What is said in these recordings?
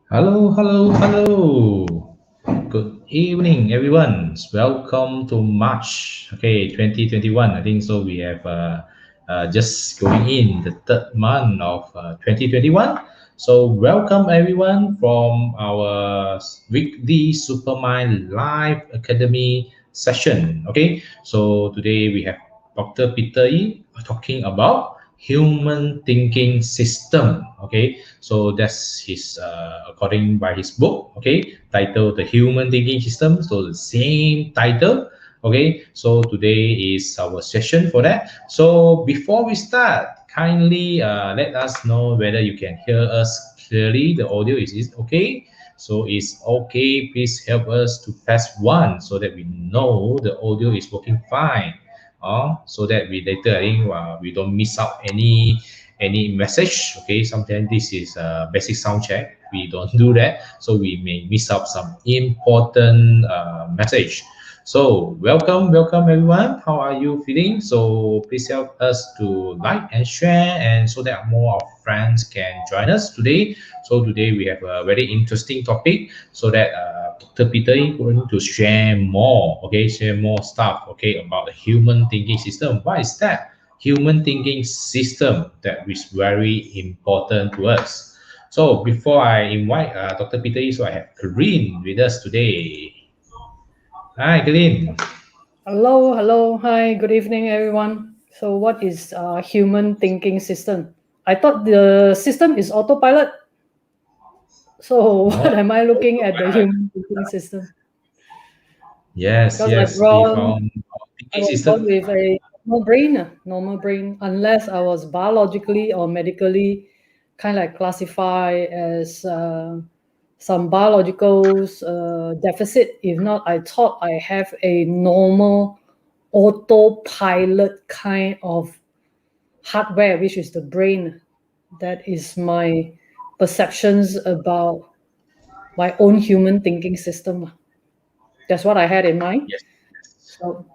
Hello, hello, hello. Good evening, everyone. Welcome to March, 2021. I think so. We have just going in the third month of 2021. So, welcome everyone from our weekly Supermind Live Academy session. So today we have Dr. Peter Yi talking about human thinking system. So that's his according by his book, titled The Human Thinking System. So the same title. So today is our session for that. So before we start, kindly let us know whether you can hear us clearly. The audio is okay. So it's okay. Please help us to press one so that we know the audio is working fine. So that we later I think we don't miss out any message. Sometimes this is a basic sound check. We don't do that, so we may miss out some important message. So welcome everyone. How are you feeling? So please help us to like and share, and so that more of friends can join us today. So today we have a very interesting topic, so that Dr. Peter is going to share more. Share more stuff. About the human thinking system. What is that? Human thinking system that is very important to us. So before I invite Dr. Peter, so I have Karine with us today. Hi, Karine. Hello, hello, hi, good evening, everyone. So, what is human thinking system? I thought the system is autopilot. So, No. what am I looking at the human thinking system? Yes, Because yes. If our I thinking was born system. with a normal brain, unless I was biologically or medically kind of like classified as some biological deficit. If not, I thought I have a normal autopilot kind of hardware, which is the brain. That is my perceptions about my own human thinking system. That's what I had in mind. Yes. So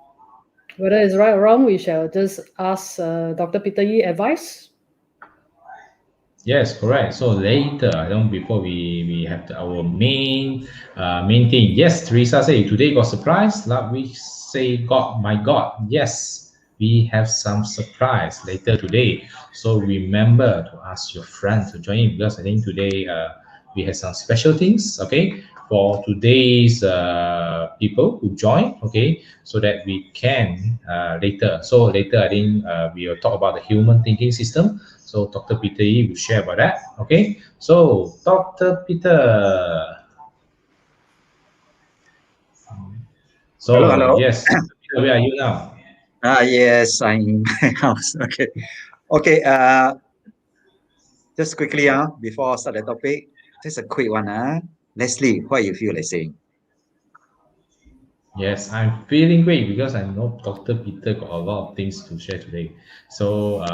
whether it's right or wrong, we shall just ask Dr. Peter Yi advice. Yes, correct. So later, I don't before we have our main thing. Yes, Teresa say today got surprise. Like we say, God, my God. Yes, we have some surprise later today. So remember to ask your friends to join in, because I think today we have some special things. For today's people who join. So that we can later. So later, I think we will talk about the human thinking system. So Dr. Peter Yi will share about that. So Dr. Peter. Hello, So hello. yes, Dr. Peter, where are you now? Yes, I'm in my house. Okay. Okay. Just quickly, before I start the topic, just a quick one. Leslie, what you feel like saying? Yes, I'm feeling great because I know Dr. Peter got a lot of things to share today. So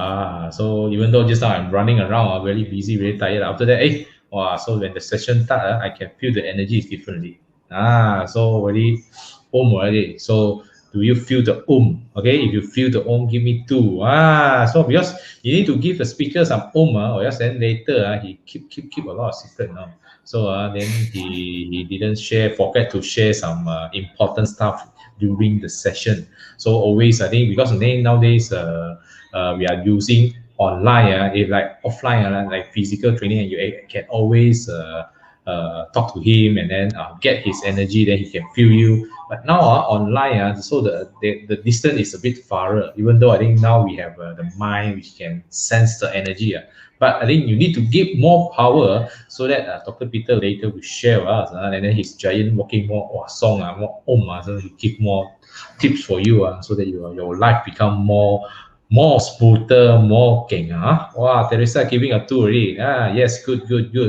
even though just now I'm running around, I'm very busy, very tired. After that, wow, so when the session start, I can feel the energy is differently. So very already. So do you feel the If you feel the give me two. So because you need to give the speaker some or else then later he keep a lot of secret now. So then he didn't forget to share some important stuff during the session. So always I think because nowadays we are using online, if like offline, like physical training, and you can always talk to him and then get his energy, then he can feel you. But now online, so the distance is a bit farther, even though I think now we have the mind which can sense the energy. But I think you need to give more power so that Dr. Peter later will share with us, and then his giant walking more song, more so he give more tips for you, so that your life become more smoother, more king. Wow, Teresa giving a two already. Yes, good.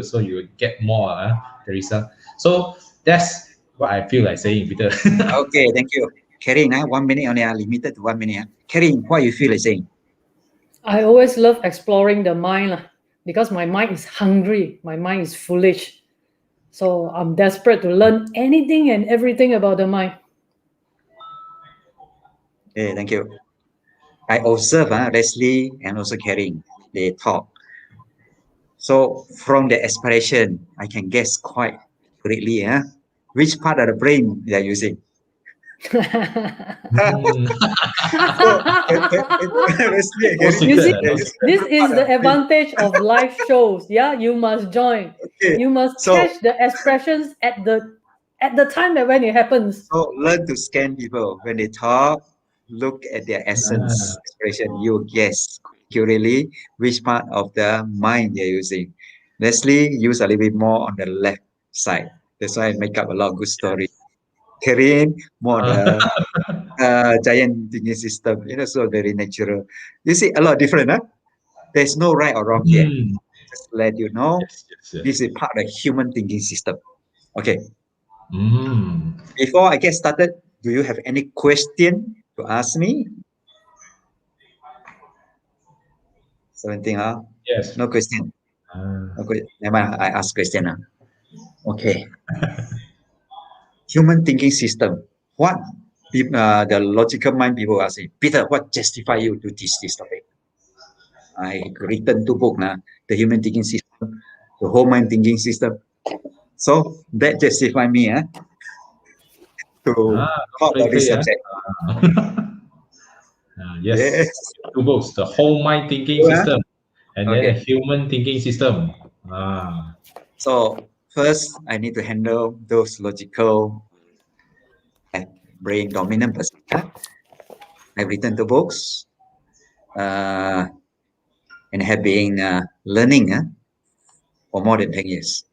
So you get more, Teresa. So that's what I feel like saying, Peter. Okay, thank you. Karen, 1 minute only, limited to 1 minute. Karen, what you feel like saying? I always love exploring the mind because my mind is hungry, my mind is foolish. So I'm desperate to learn anything and everything about the mind. Okay, thank you. I observe Leslie and also Karen, they talk. So from the expression, I can guess quite correctly, which part of the brain they are using. Mm. So, honestly, I No get it. You see, secret. They're No using this different is part the of the brain. advantage of live shows. Yeah, you must join. Okay, You must so catch the expressions at the time that when it happens. so learn to scan people when they talk. Look at their essence Ah. expression. You guess accurately which part of the mind they're using. Leslie use a little bit more on the left side. That's why I make up a lot of good stories. Karen more the giant thinking system. So very natural. You see a lot different, huh? There's no right or wrong here. Mm. Just let you know Yes, yes, yes. this is part of the human thinking system. Okay. Mm. Before I get started, do you have any question to ask me? Something, Yes. no question. Ah. No question. Never mind, I ask question. Okay. Human thinking system. What the logical mind people are saying, Peter, what justify you to teach this topic? I written two books now, the human thinking system, the whole mind thinking system. So that justify me to Not talk play about this play, subject. yes. Yes. Two books, the whole mind thinking True, system and then a Okay. human thinking system. Ah. So first, I need to handle those logical brain dominant person. I've written two books uh, and have been learning for more than 10 years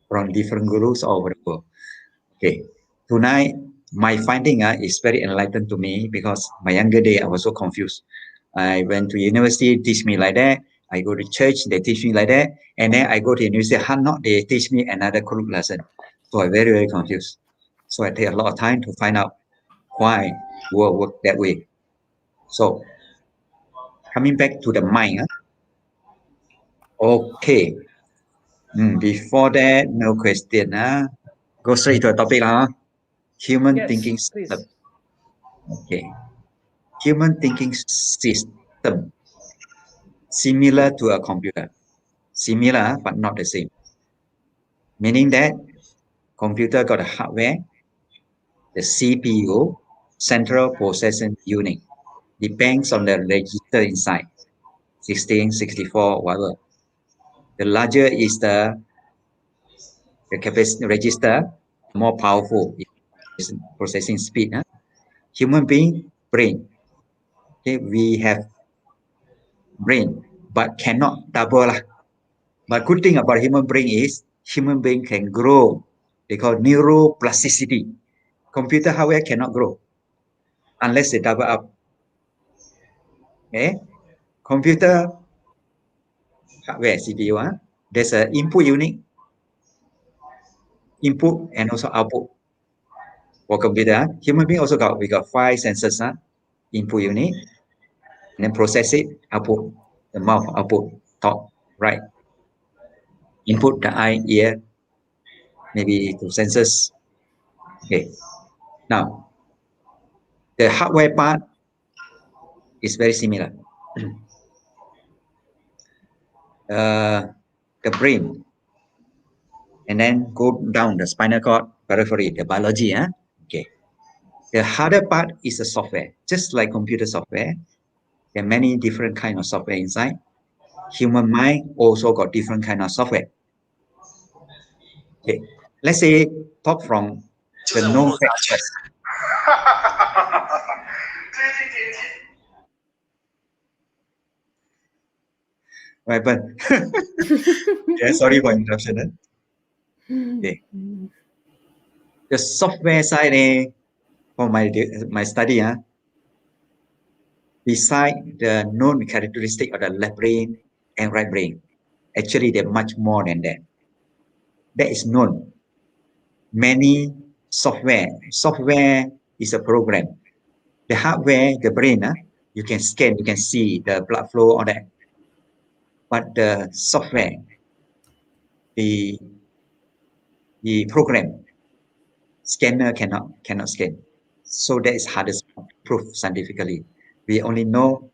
from different gurus all over the world. Okay, tonight my finding is very enlightened to me because my younger day I was so confused. I went to university, teach me like that. I go to church, they teach me like that. And then I go to university, not they teach me another group lesson. So I'm very, very confused. So I take a lot of time to find out why world work that way. So coming back to the mind. Okay. Before that, no question. Go straight to the topic. Human Yes, thinking system. please. Okay. Human thinking system similar to a computer. Similar, but not the same. Meaning that computer got a hardware, the CPU, central processing unit, depends on the register inside, 16, 64, whatever. The larger is the capacity register, the more powerful is processing speed. Human being, brain. Okay, we have brain, but cannot double. But good thing about human brain is human brain can grow. They call neuroplasticity. Computer hardware cannot grow unless they double up. Okay, computer hardware CPU. There's an input unit, input and also output for computer. Human being also we got five sensors. Input unit, and then process it, output, the mouth output, top, right. Input the eye, ear, maybe to sensors. Okay. Now, the hardware part is very similar. The brain, and then go down the spinal cord, periphery, the biology. Okay. The harder part is the software, just like computer software. There are many different kind of software inside. Human mind also got different kind of software. Okay. Let's say talk from the known facts first. Right, but yeah, sorry for interruption. Okay. The software side for my study, beside the known characteristic of the left brain and right brain, actually they're much more than that. That is known. Many software is a program. The hardware, the brain, you can scan, you can see the blood flow, all that. But the software, the program, scanner cannot scan. So that is hardest proof scientifically. We only know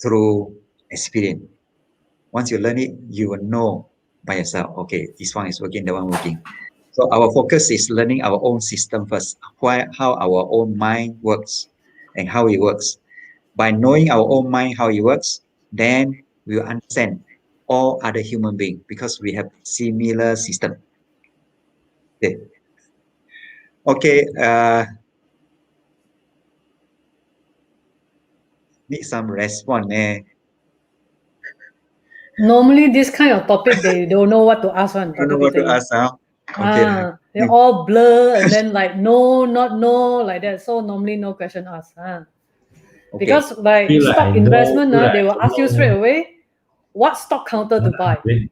through experience. Once you learn it, you will know by yourself. Okay, this one is working, that one working. So our focus is learning our own system first, how our own mind works and how it works. By knowing our own mind, how it works, then we will understand all other human beings because we have similar system. Okay. Okay. Need some response. Normally, this kind of topic, they don't know what to ask one. I don't know what to ask now. Okay. They all blur and then like no, not no, like that. So normally no question asked. Okay. Because like Feel like stock I know, investment, feel like they I will don't ask you straight know. away what stock counter to buy. They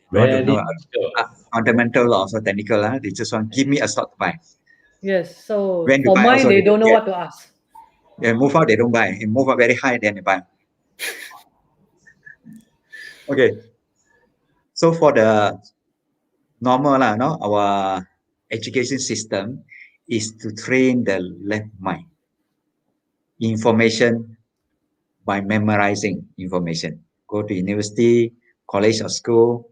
want to Very know difficult. fundamental or also technical. They just want give me a stock to buy. Yes. So When to for buy mine, also they they don't don't know get. what to ask. They move out, they don't buy. It move up very high, then they buy. Okay. So for the normal lah, no, our education system is to train the left mind. Information by memorizing information. Go to university, college or school,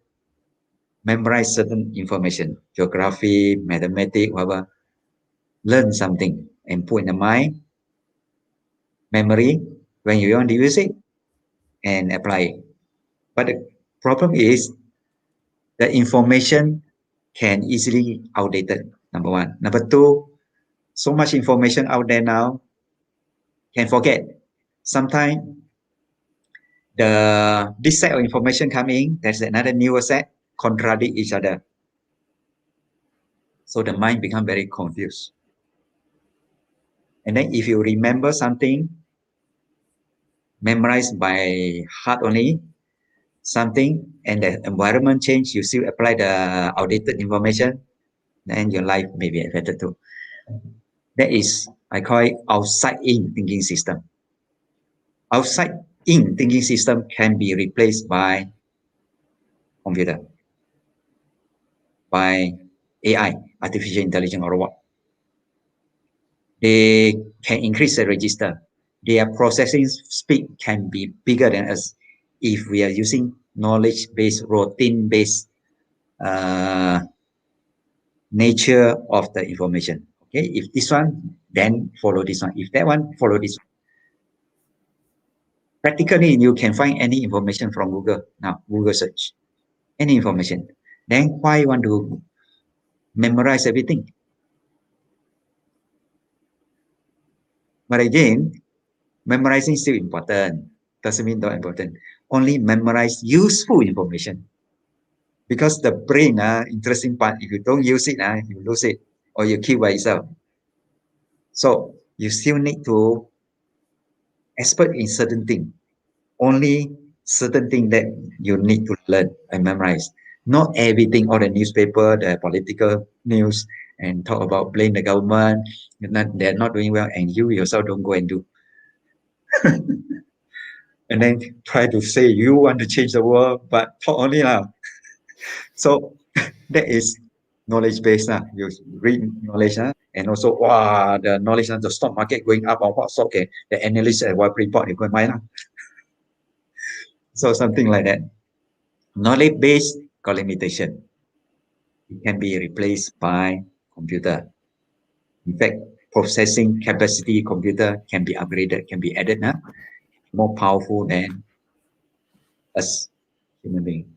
memorize certain information, geography, mathematics, whatever. Learn something and put in the mind, memory, when you want to use it, and apply it. But the problem is the information can easily outdated, number one. Number two, so much information out there now, can forget. Sometimes this set of information coming, there's another newer set, contradict each other. So the mind become very confused. And then if you remember something, memorized by heart only, something, and the environment change, you still apply the outdated information, then your life may be affected too. That is, I call it outside-in thinking system. Outside-in thinking system can be replaced by computer, by AI, artificial intelligence or what. They can increase the register. Their processing speed can be bigger than us if we are using knowledge-based, routine-based nature of the information. Okay, if this one, then follow this one. If that one, follow this one. Practically, you can find any information from Google. Now, Google search, any information. Then why you want to memorize everything? But again, memorizing is still important. Doesn't mean not important. Only memorize useful information. Because the brain, interesting part, if you don't use it, you lose it or you keep by yourself. So you still need to expert in certain thing. Only certain thing that you need to learn and memorize. Not everything, all the newspaper, the political news, and talk about blame the government, they're not doing well, and you yourself don't go and do. And then try to say you want to change the world, but talk only now. So that is knowledge based. You read knowledge, and also the knowledge, the stock market going up or what stock, okay, the analyst at what report you go and buy. So something like that. Knowledge based got limitation. It can be replaced by computer. In fact, processing capacity computer can be upgraded, can be added now, more powerful than us human being.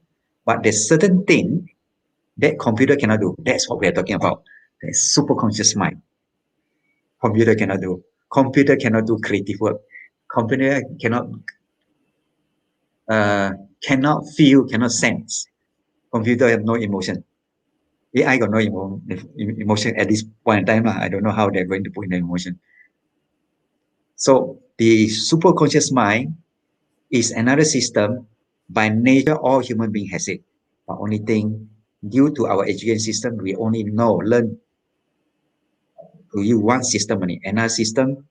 But there's certain thing that computer cannot do. That's what we are talking about. The super conscious mind. Computer cannot do. Computer cannot do creative work. Computer cannot feel, cannot sense. Computer have no emotion. AI got no emotion at this point in time. I don't know how they're going to put in the emotion. So the super conscious mind is another system. By nature, all human being has it. But only thing, due to our education system, we only learn to use one system only. Another system,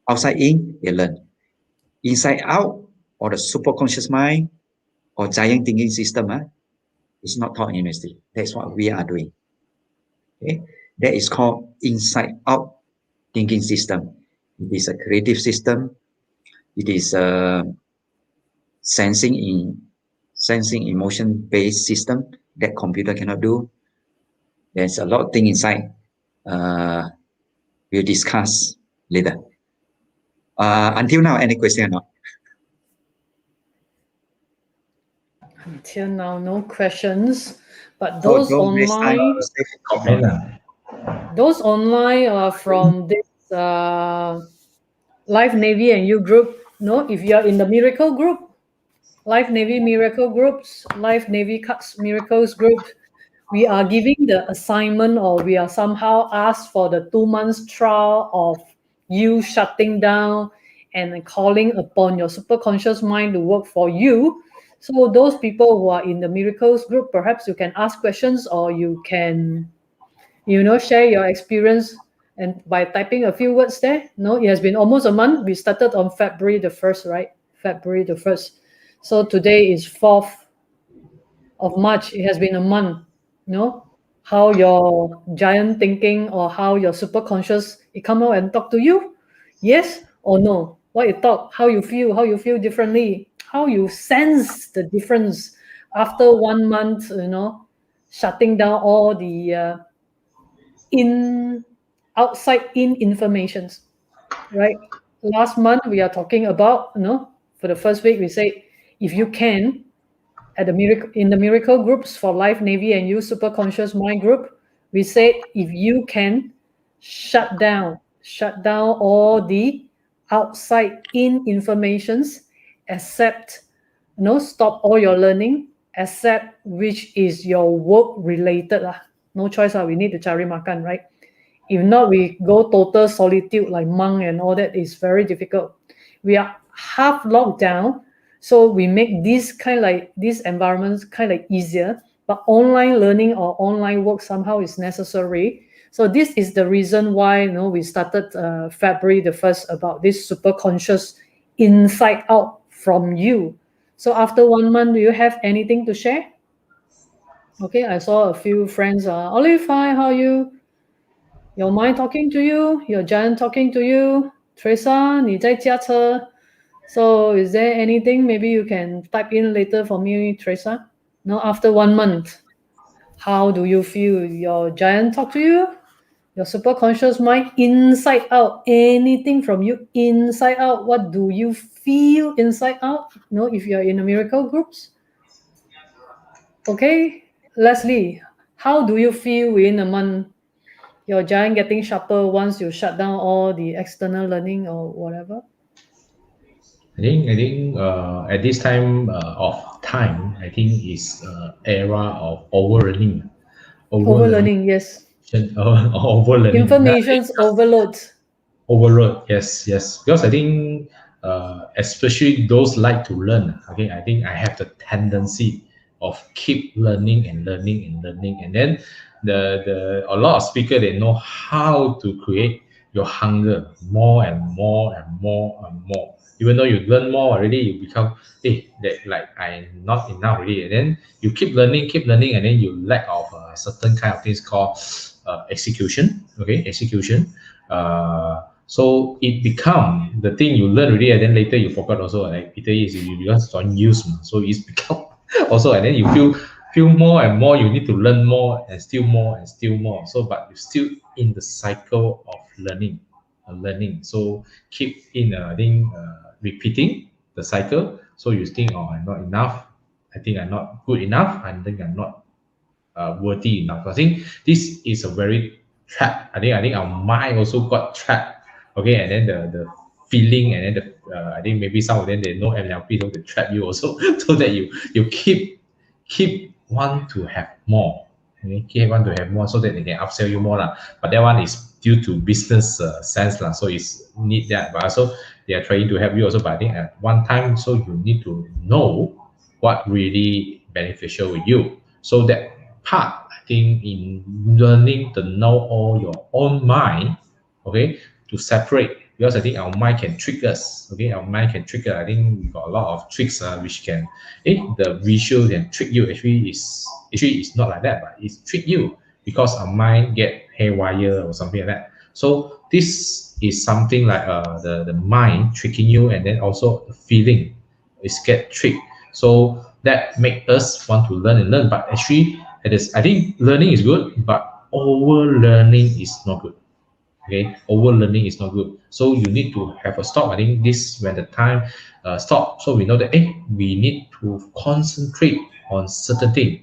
outside in, they learn. Inside out, or the super conscious mind, or giant thinking system, is not taught in university. That's what we are doing. Okay, that is called inside out thinking system. It is a creative system. It is a sensing in sensing emotion-based system that computer cannot do. There's a lot of things inside. We'll discuss later. Until now, any question or not? Until now, no questions. But So those don't waste time online, to say Comment lah. those online are from this Life Navy and You group. No, if you're in the Miracle group, Life Navy Miracle groups, Life Navy Cuts Miracles group, we are giving the assignment, or we are somehow asked for the 2 months trial of you shutting down and calling upon your superconscious mind to work for you. So those people who are in the Miracles group, perhaps you can ask questions, or you can, share your experience, and by typing a few words there. No, it has been almost a month. We started on February the 1st, right? February the 1st. So today is 4th of March. It has been a month. How your giant thinking, or how your superconscious, it come out and talk to you? Yes or no? What you thought, how you feel differently, how you sense the difference after 1 month, shutting down all the outside in informations, right? Last month we are talking about, for the first week we say, if you can, in the miracle groups for Life Navy and You Superconscious Mind group, we said, if you can shut down all the outside in informations, except stop all your learning, except which is your work related lah. No choice we need to cari makan, right? If not, we go total solitude like monk, and all that is very difficult. We are half locked down, so we make these environments kind of easier, but online learning or online work somehow is necessary. So this is the reason why we started February the 1st about this super conscious inside out from you. So after 1 month, do you have anything to share? Okay, I saw a few friends. Olive, hi, how are you? Your mind talking to you, your giant talking to you. Teresa, 你在驾车. So is there anything maybe you can type in later for me, Teresa? No, after 1 month, how do you feel? Your giant talk to you? Your superconscious mind inside out, anything from you inside out? What do you feel inside out? If you're in the miracle groups. Okay, Leslie, how do you feel within a month? Your giant getting sharper once you shut down all the external learning or whatever? I think at this time of time, I think is era of overlearning. Overlearning, yes. Overlearning. Information's overload. Overload, yes. Because I think, especially those like to learn. Okay, I think I have the tendency of keep learning, and then a lot of speakers, they know how to create your hunger more and more and more and more. Even though you learn more already, you become I'm not enough already, and then you keep learning, and then you lack of certain kind of things called execution. Okay, execution. So it become the thing you learn already, and then later you forgot also. Like Peter is, you just don't use, so it's become also, and then you feel more and more. You need to learn more and still more and still more. So, but you're still in the cycle of learning. So keep in, repeating the cycle. So you think, oh, I'm not enough. I think I'm not good enough. I think I'm not worthy enough. I think this is a very trap. I think our mind also got trapped. Okay, and then the feeling, and then I think maybe some of them, they know NLP, so they trap you also, so that you keep want to have more. Okay, keep want to have more, so that they can upsell you more lah. But that one is due to business sense lah. So it's need that, but also they are trying to help you also. But I think at one time, so you need to know what really beneficial with you. So that part, I think, in learning to know all your own mind, okay, to separate, because I think our mind can trick us. Okay, our mind can trick us. I think we got a lot of tricks which can, the visual can trick you. Actually, it's not like that, but it's trick you because our mind get haywire or something like that. So this is something like the mind tricking you, and then also the feeling is get tricked. So that make us want to learn and learn. But actually, it is, I think learning is good, but over learning is not good. Okay, over learning is not good. So you need to have a stop. I think this when the time stop. So we know that we need to concentrate on certain thing,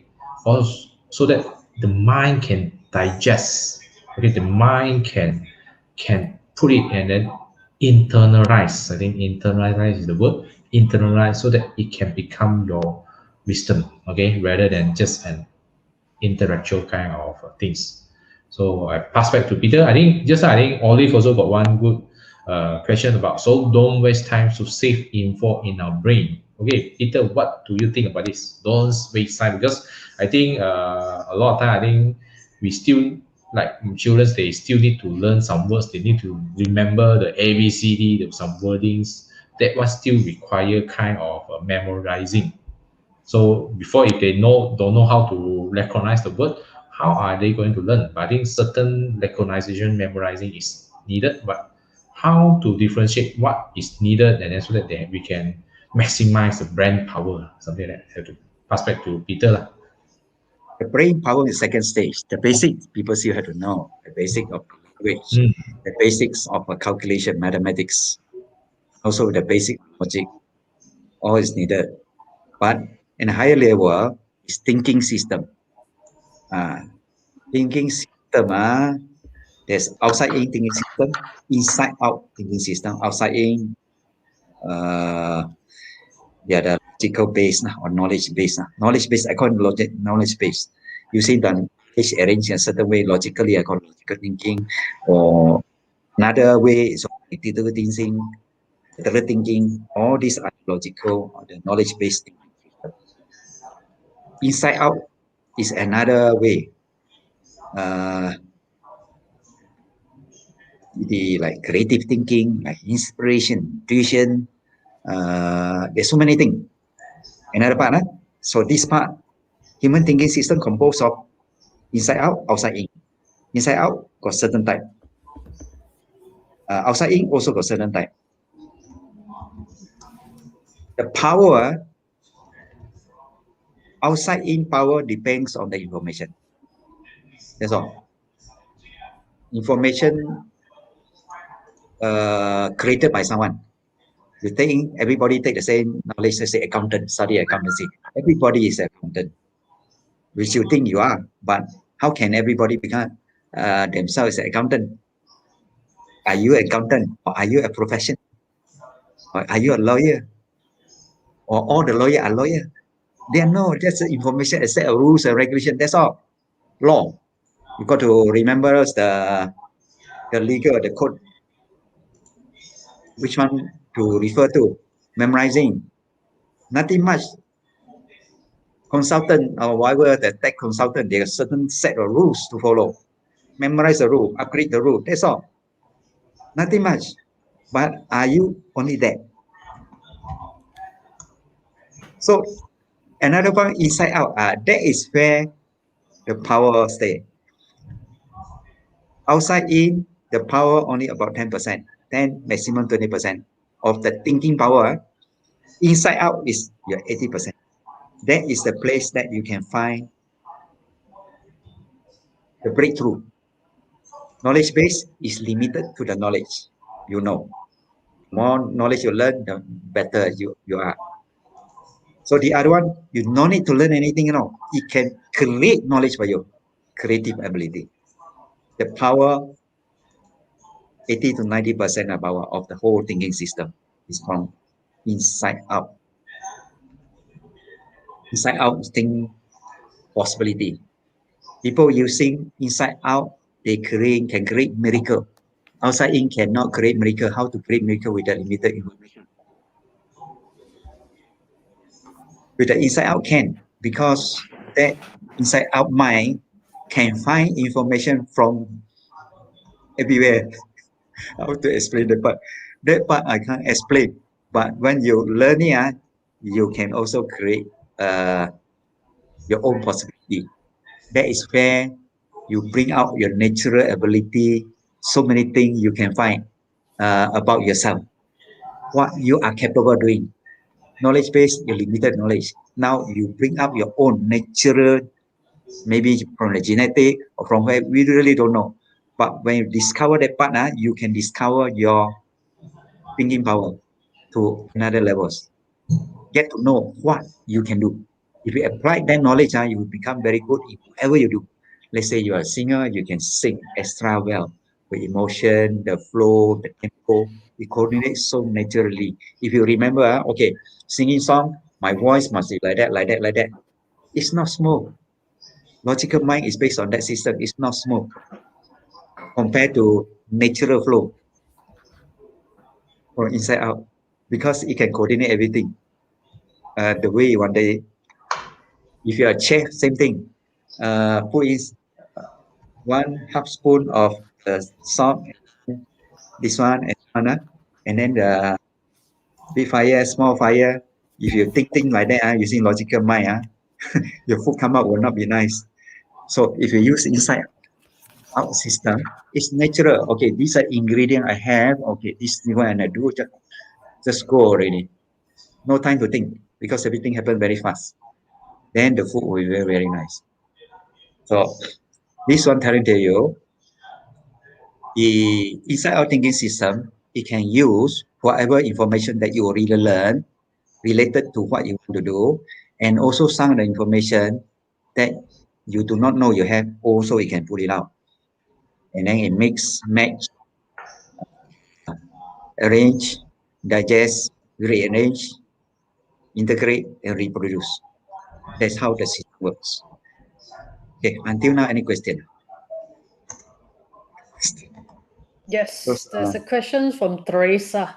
so that the mind can digest. Okay, the mind can put it and then internalize. I think internalize is the word. Internalize so that it can become your wisdom. Okay, rather than just an intellectual kind of things. So I pass back to Peter. I think Olive also got one good question about, so don't waste time to save info in our brain. Okay, Peter, what do you think about this? Don't waste time, because I think a lot of time I think we still, like children, they still need to learn some words. They need to remember the ABCD, some wordings that was still require kind of memorizing. So before, if they don't know how to recognize the word, how are they going to learn? But I think certain recognition, memorizing is needed, but how to differentiate what is needed, and then so that we can maximize the brain power, something like that. I have to pass back to Peter lah. The brain power is second stage. The basics people still have to know. The basic of language, the basics of calculation, mathematics, also the basic logic, all is needed. But in a higher level is thinking system. Thinking system, there's outside in thinking system, inside out thinking system. Outside in, they are the logical base or knowledge base. Knowledge base, I call it logic, knowledge base. Using the knowledge arranged in a certain way, logically, I call it logical thinking, or another way is critical thinking. All these are logical or the knowledge based thinking system. Inside out is another way. The like creative thinking, like inspiration, intuition. There's so many things. Another part, so this part, human thinking system composed of inside out, outside in. Inside out got certain type. Outside in also got certain type. The power, outside in power depends on the information. That's all. Information created by someone. You think everybody take the same knowledge, let's say accountant, study accountancy. Everybody is an accountant, which you think you are, but how can everybody become themselves an accountant? Are you an accountant, or are you a profession? Or are you a lawyer? Or all the lawyers are lawyers? They are no, that's the information, a set of rules and regulation, that's all. Law. You got to remember the legal, the code. Which one to refer to? Memorizing. Nothing much. Consultant or whatever, the tech consultant, there are certain set of rules to follow. Memorize the rule, upgrade the rule, that's all. Nothing much. But are you only that? So another point, inside out, that is where the power stay. Outside in, the power only about 10%, 10 maximum 20% of the thinking power. Inside out is your 80%. That is the place that you can find the breakthrough. Knowledge base is limited to the knowledge you know. More knowledge you learn, the better you are. So the other one, you don't need to learn anything, it can create knowledge for you, creative ability. The power, 80 to 90% of power of the whole thinking system is from inside out. Inside out think possibility. People using inside out, they can create miracle. Outside in cannot create miracle. How to create miracle with the limited information? With the inside out can, because that inside out mind can find information from everywhere. How to explain that part? That part I can't explain. But when you learn it, you can also create your own possibility. That is where you bring out your natural ability. So many things you can find about yourself, what you are capable of doing. Knowledge base, your limited knowledge. Now you bring up your own natural, maybe from the genetic or from where we really don't know. But when you discover that part, you can discover your thinking power to another levels. Get to know what you can do. If you apply that knowledge, you will become very good in whatever you do. Let's say you are a singer, you can sing extra well. The emotion, the flow, the tempo, it coordinates so naturally. If you remember, okay, singing song, my voice must be like that, like that, like that. It's not smooth. Logical mind is based on that system. It's not smooth compared to natural flow from inside out because it can coordinate everything. The way you want it. If you're a chef, same thing. Put in 1/2 spoon of salt, this one, and then the big fire, small fire. If you think like that, using logical mind, your food come out will not be nice. So if you use inside out system, it's natural. Okay, these are ingredient I have. Okay, this is what I do. Just go already. No time to think because everything happen very fast. Then the food will be very, very nice. So this one telling to you, the inside out thinking system, it can use whatever information that you already learn related to what you want to do, and also some of the information that you do not know you have, also it can put it out. And then it mix, match, arrange, digest, rearrange, integrate, and reproduce. That's how the system works. Okay, until now, any question? Yes, there's a question from Teresa.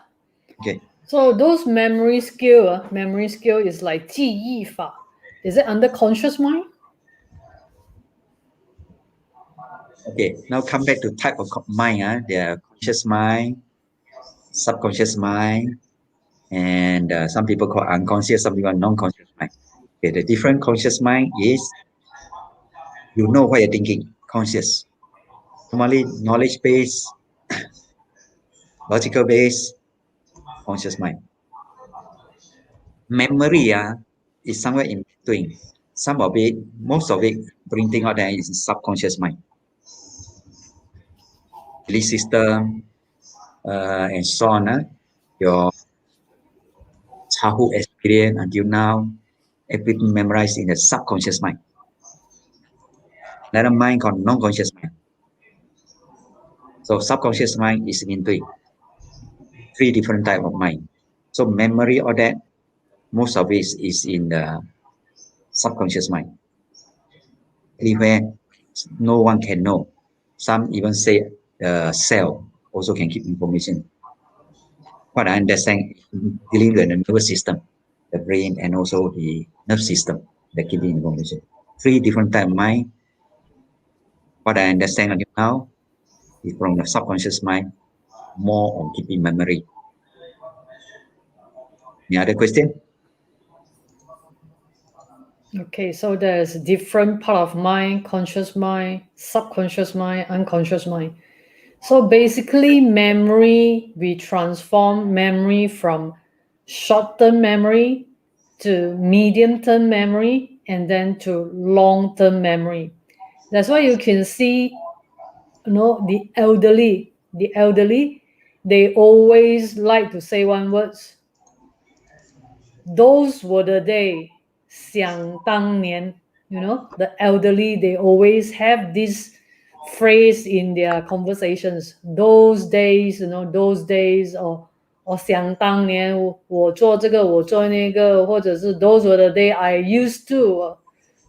Okay. So those memory skill is like 记忆法. Is it under conscious mind? Okay, now come back to type of mind. There are conscious mind, subconscious mind, and some people call unconscious, some people non-conscious mind. Okay, the different conscious mind is you know what you're thinking, conscious. Normally, knowledge-based, logical-based, conscious mind. Memory is somewhere in between. Some of it, most of it, printing out there is subconscious mind. Belief system, and so on. Your childhood experience until now, everything memorized in the subconscious mind. Another mind called non-conscious mind. So subconscious mind is in between. 3 different type of mind. So memory or that, most of it is in the subconscious mind. Anywhere no one can know. Some even say the cell also can keep information. What I understand, dealing with the nervous system, the brain, and also the nerve system that keep information. 3 different type of mind. What I understand until now is from the subconscious mind, more on keeping memory. Any other question? Okay, so there's different part of mind, conscious mind, subconscious mind, unconscious mind. So basically memory, we transform memory from short-term memory to medium-term memory and then to long-term memory. That's why you can see, the elderly, they always like to say one words. Those were the day, 想当年. The elderly, they always have this phrase in their conversations. Those days, those days, or 想当年我做这个我做那个，或者是 those were the day I used to.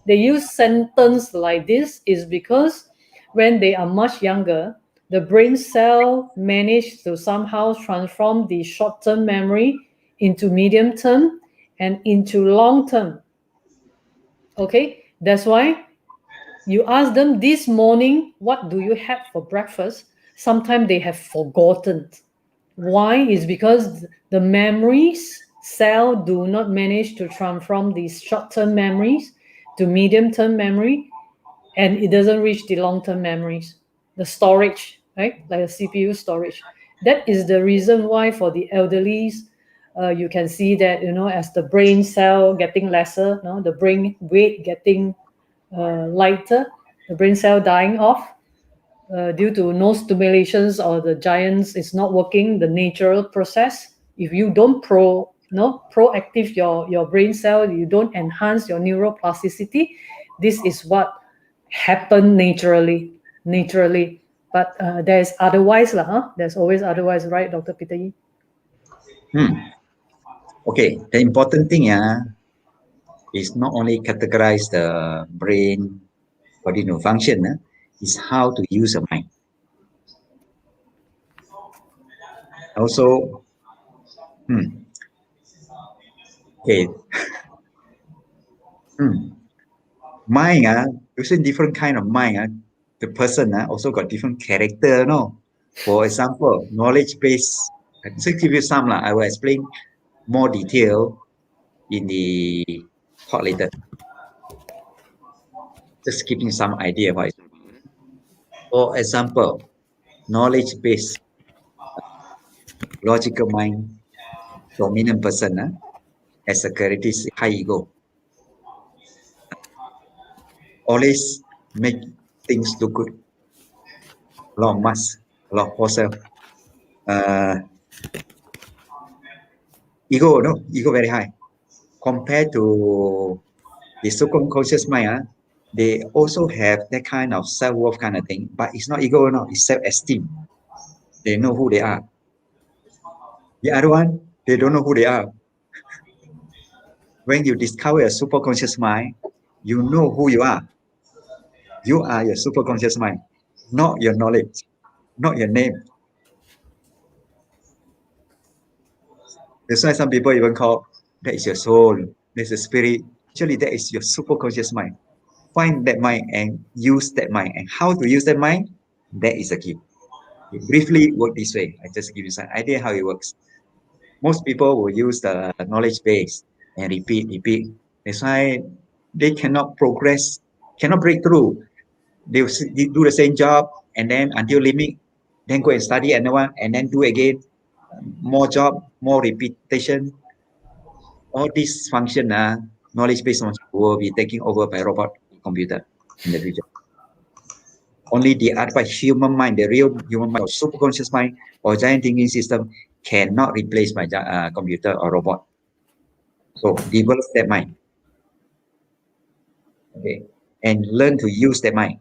They use sentence like this is because when they are much younger, the brain cell managed to somehow transform the short-term memory into medium-term and into long-term. Okay, that's why you ask them this morning, what do you have for breakfast? Sometimes they have forgotten. Why? Is because the memories cell do not manage to transform these short-term memories to medium-term memory, and it doesn't reach the long-term memories, the storage, right? Like a CPU storage. That is the reason why for the elderlies, you can see that, as the brain cell getting lesser, the brain weight getting lighter, the brain cell dying off due to no stimulations, or the giants is not working the natural process. If you don't proactive your brain cell, you don't enhance your neuroplasticity, this is what happen naturally. But there's otherwise there's always otherwise, right, Dr. Peter Yee? Okay, the important thing is not only categorize the brain body function, is how to use the mind. Also, okay, mind, using different kind of mind, the person also got different character, no? For example, knowledge-based, I just give you some, I will explain more detail in the talk later. Just giving some idea about it. For example, knowledge-based, logical mind, dominant person, as a characteristic, high ego. Always make things look good. A lot of mass, a lot of wholesale. Ego very high. Compared to the subconscious mind, they also have that kind of self-worth kind of thing, but it's not ego, it's self-esteem. They know who they are. The other one, they don't know who they are. When you discover a superconscious mind, you know who you are. You are your superconscious mind, not your knowledge, not your name. That's why some people even call that is your soul, that's the spirit. Actually, that is your superconscious mind. Find that mind and use that mind. And how to use that mind, that is the key. It briefly work this way. I just give you some idea how it works. Most people will use the knowledge base and repeat. That's why they cannot progress, cannot break through. They do the same job and then until limit, then go and study another one and then do again. More job, more repetition. All this function, knowledge based on will be taken over by robot computer in the future. Only the other human mind, the real human mind or superconscious mind or giant thinking system cannot replace by computer or robot. So develop that mind. Okay. And learn to use that mind.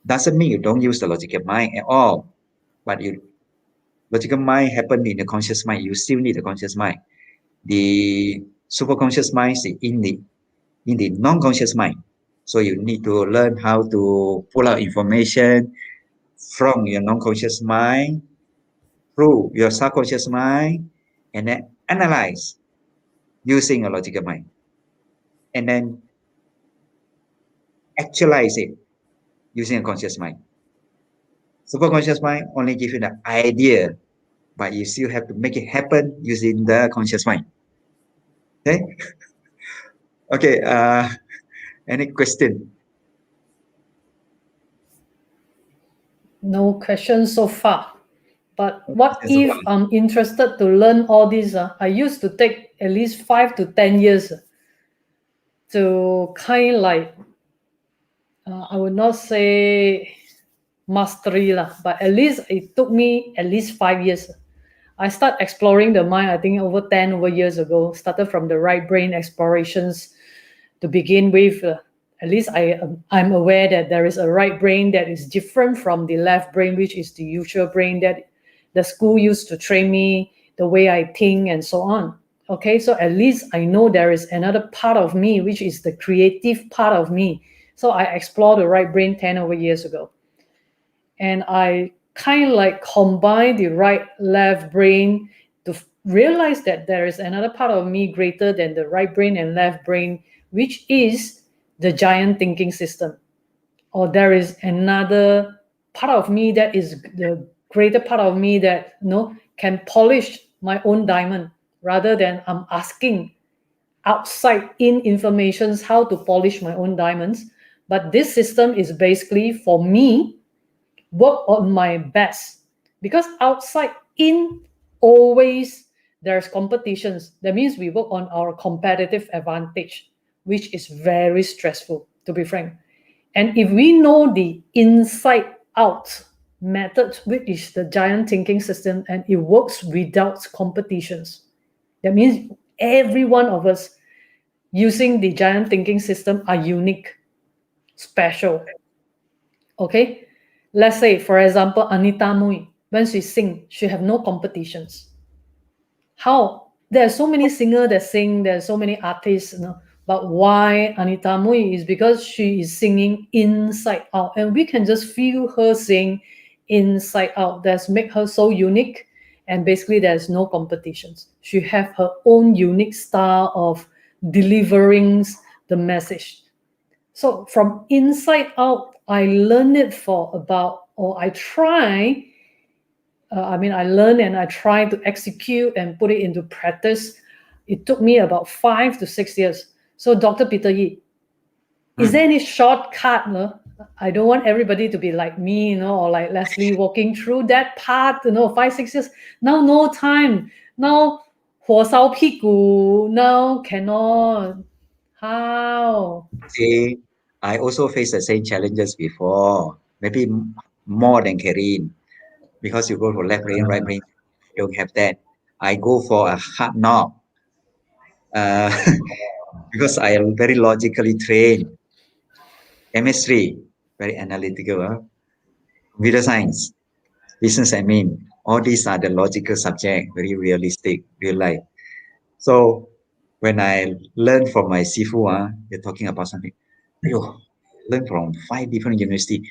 Doesn't mean you don't use the logical mind at all, but logical mind happen in the conscious mind. You still need the conscious mind. The superconscious mind is in the non-conscious mind. So you need to learn how to pull out information from your non-conscious mind through your subconscious mind and then analyze using a logical mind. And then actualize it using a conscious mind. Superconscious mind only give you the idea, but you still have to make it happen using the conscious mind. Okay? Okay, any question? No questions so far. But what if I'm interested to learn all this? I used to take at least 5 to 10 years to kind of like, I would not say mastery, but at least it took me at least 5 years. I started exploring the mind, I think over 10 years ago, started from the right brain explorations to begin with. At least I'm aware that there is a right brain that is different from the left brain, which is the usual brain that the school used to train me, the way I think and so on. Okay, so at least I know there is another part of me, which is the creative part of me. So I explored the right brain 10 years ago. And I kind of like combine the right left brain to realize that there is another part of me greater than the right brain and left brain, which is the giant thinking system. Or there is another part of me that is the greater part of me that can polish my own diamond, rather than I'm asking outside in informations how to polish my own diamonds. But this system is basically for me work on my best, because outside in always there's competitions. That means we work on our competitive advantage, which is very stressful, to be frank. And if we know the inside out method, which is the giant thinking system, and it works without competitions, that means every one of us using the giant thinking system are unique, special. Okay? Let's say, for example, Anita Mui, when she sing, she have no competitions. How? There are so many singers that sing, there are so many artists, but why Anita Mui is because she is singing inside out, and we can just feel her sing inside out. That's make her so unique, and basically there's no competitions. She have her own unique style of delivering the message. So from inside out, I learned it for about, or I try. I learn and I try to execute and put it into practice. It took me about 5 to 6 years. So, Dr. Peter Yi, is there any shortcut? No? I don't want everybody to be like me, or like Leslie walking through that path, 5, 6 years. Now, no time. Now, 火烧屁股. Now, cannot. How? See, I also faced the same challenges before, maybe more than Karin, because you go for left brain, right brain, you don't have that. I go for a hard knock because I am very logically trained. Chemistry, very analytical. Computer science, business admin, all these are the logical subject, very realistic, real life. So when I learn from my Sifu, you're talking about something, learn from 5 different universities,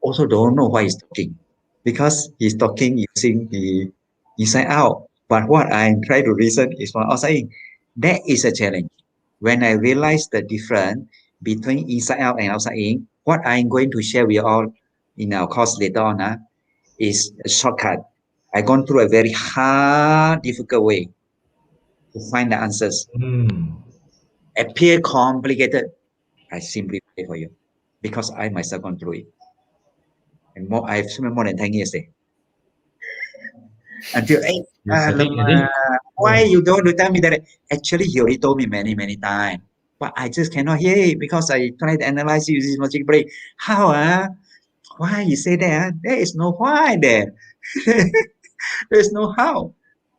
also don't know why he's talking, because he's talking using the inside out. But what I'm trying to reason is from outside in. That is a challenge. When I realize the difference between inside out and outside in, what I'm going to share with you all in our course later on is a shortcut. I've gone through a very hard, difficult way to find the answers. Appear complicated, I simplify for you because I myself gone through it. And I've spent more than 10 years there. Until, why you don't tell me that? Actually, he already told me many, many times. But I just cannot hear it because I try to analyze it using logic brain. How? Why you say that? There is no why there. There's no how.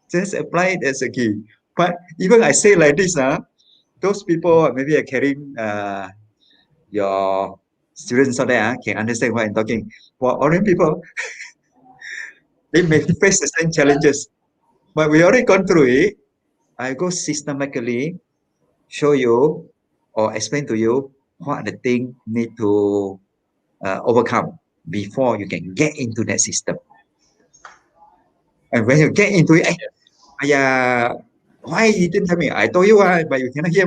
Just apply it as a key. But even I say like this, those people maybe are carrying your students out there can understand what I'm talking. For foreign people, they may face the same challenges. But we already gone through it. I go systematically show you or explain to you what the thing need to overcome before you can get into that system. And when you get into it, why you didn't tell me? I told you, but you cannot hear,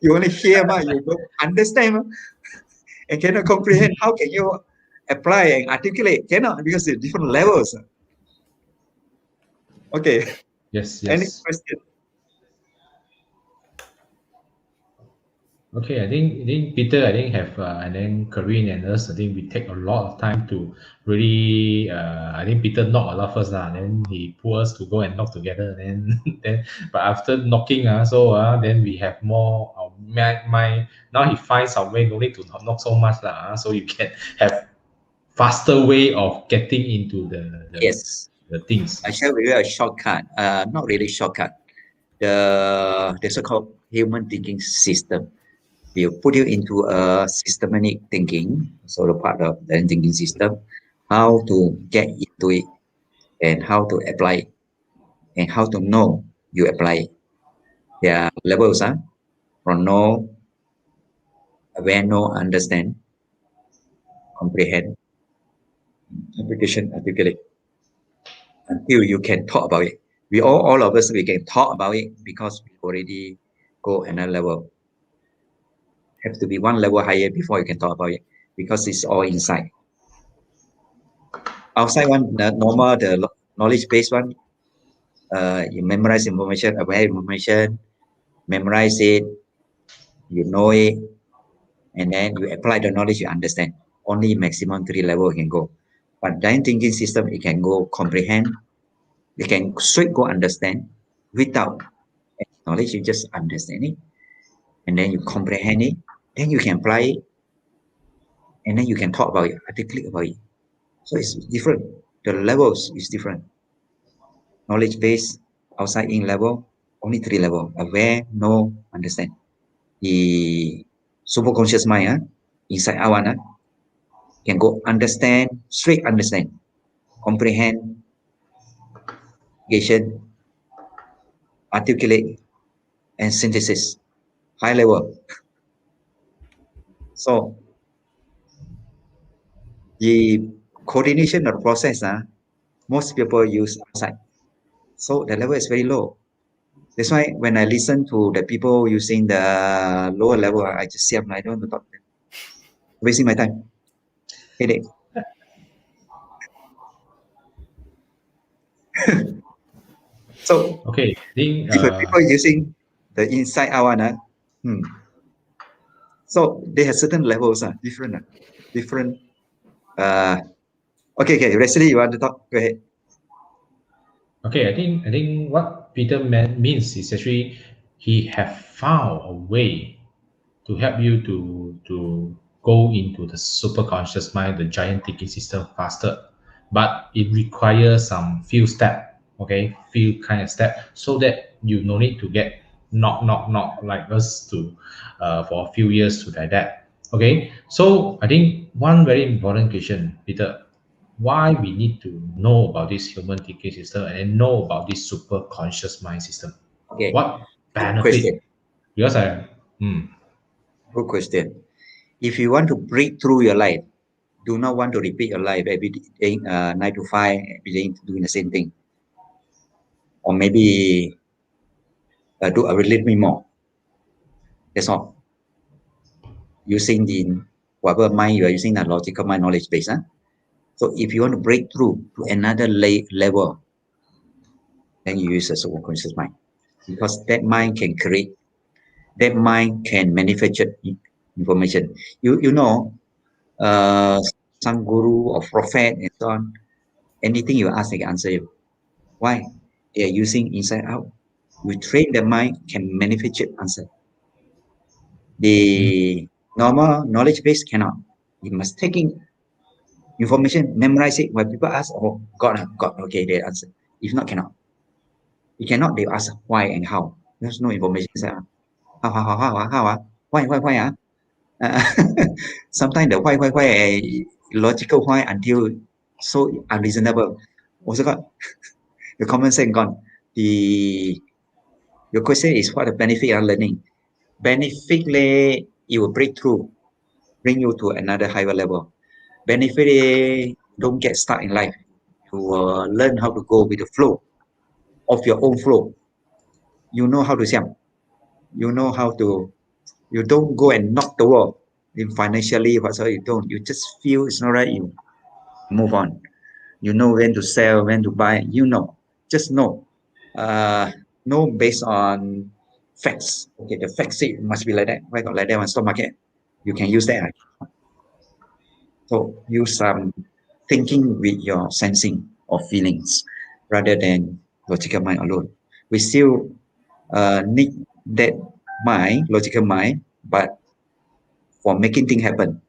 You only hear, you don't understand, and cannot comprehend. How can you apply and articulate? Cannot, because it's different levels. Okay. Yes. Any question? Okay, I think Peter, have and then Corinne and us. I think we take a lot of time to really. I think Peter knocked a lot first, then he pulled us to go and knock together. Then but after knocking, then we have more. My now he finds some way. No need to knock so much, so you can have faster way of getting into the Yes. the things. I share with you a shortcut. Not really shortcut. The so-called human thinking system. We'll put you into a systematic thinking, so the part of the thinking system, how to get into it and how to apply it and how to know you apply it. There are levels, from know, aware, know, understand, comprehend, application, articulate, until you can talk about it. All of us, we can talk about it because we already go another level. Have to be one level higher before you can talk about it because it's all inside. Outside one, the normal, the knowledge-based one, you memorize information, aware information, memorize it, you know it, and then you apply the knowledge you understand. Only maximum 3 level you can go. But giant thinking system, it can go comprehend, You can straight go understand without knowledge. You just understand it, and then you comprehend it. Then you can apply it, and then you can talk about it, articulate about it. So it's different. The levels is different. Knowledge base, outside in level, only 3 level: aware, know, understand. The super conscious mind, inside out one, can go understand, straight understand, comprehend, investigation, articulate, and synthesis. High level. So the coordination of the process, most people use outside. So the level is very low. That's why when I listen to the people using the lower level, I just say, I don't want to talk to them. Wasting my time. Headache. So Okay, I think if people using the inside out one, so they have certain levels, different. Okay, Wesley, you want to talk? Go ahead. okay, I think what Peter means is actually he have found a way to help you to go into the super conscious mind, the giant thinking system faster. But it requires some few step, okay, few kind of step, so that you no need to get knock like us to for a few years to like that. Okay, so I think one very important question, Peter, why we need to know about this human thinking system and then know about this super conscious mind system? Okay, What good question. benefit? Because I Good question. If you want to break through your life, do not want to repeat your life every day, 9 to 5, every day doing the same thing, or maybe do a little bit more. That's all. Using the whatever mind you are using, that logical mind, knowledge base. So if you want to break through to another level, then you use a subconscious mind, because that mind can create, that mind can manufacture information. You know, some guru or prophet and so on, anything you ask, they can answer you. Why? They are using inside out. You train the mind, can manufacture answer. The normal knowledge base cannot. You must taking information, memorize it. When people ask, oh, God, okay, they answer. If not, cannot. You cannot, they ask why and how. There's no information. How, why, sometimes the why, logical why until so unreasonable. Also got the common sense gone. Your question is what the benefit of learning. Benefit it will break through, bring you to another higher level. Benefit don't get stuck in life. You will learn how to go with the flow of your own flow. You know how to siam. You know how to. You don't go and knock the wall. In financially, whatsoever you don't. You just feel it's not right. You move on. You know when to sell, when to buy. You know, just know. Know based on facts. Okay, the facts say it must be like that. Why got like that on stock market? You can use that. So use some thinking with your sensing or feelings rather than logical mind alone. We still need that mind, logical mind, but for making things happen.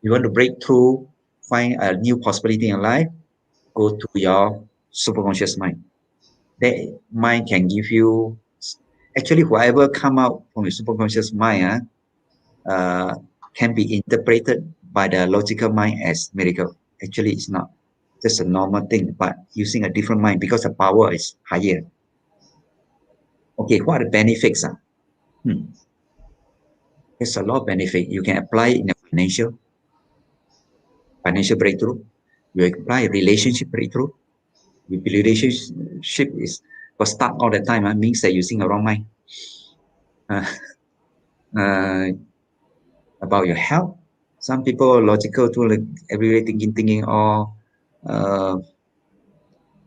You want to break through, find a new possibility in life, go to your superconscious mind. That mind can give you, actually, whatever come out from your superconscious mind can be interpreted by the logical mind as miracle. Actually, it's not. Just a normal thing, but using a different mind because the power is higher. Okay, what are the benefits? There's a lot of benefit. You can apply it in a financial breakthrough. You apply relationship breakthrough. With relationship is for stuck all the time, means that using a wrong mind. About your health, some people logical too, like every day thinking, or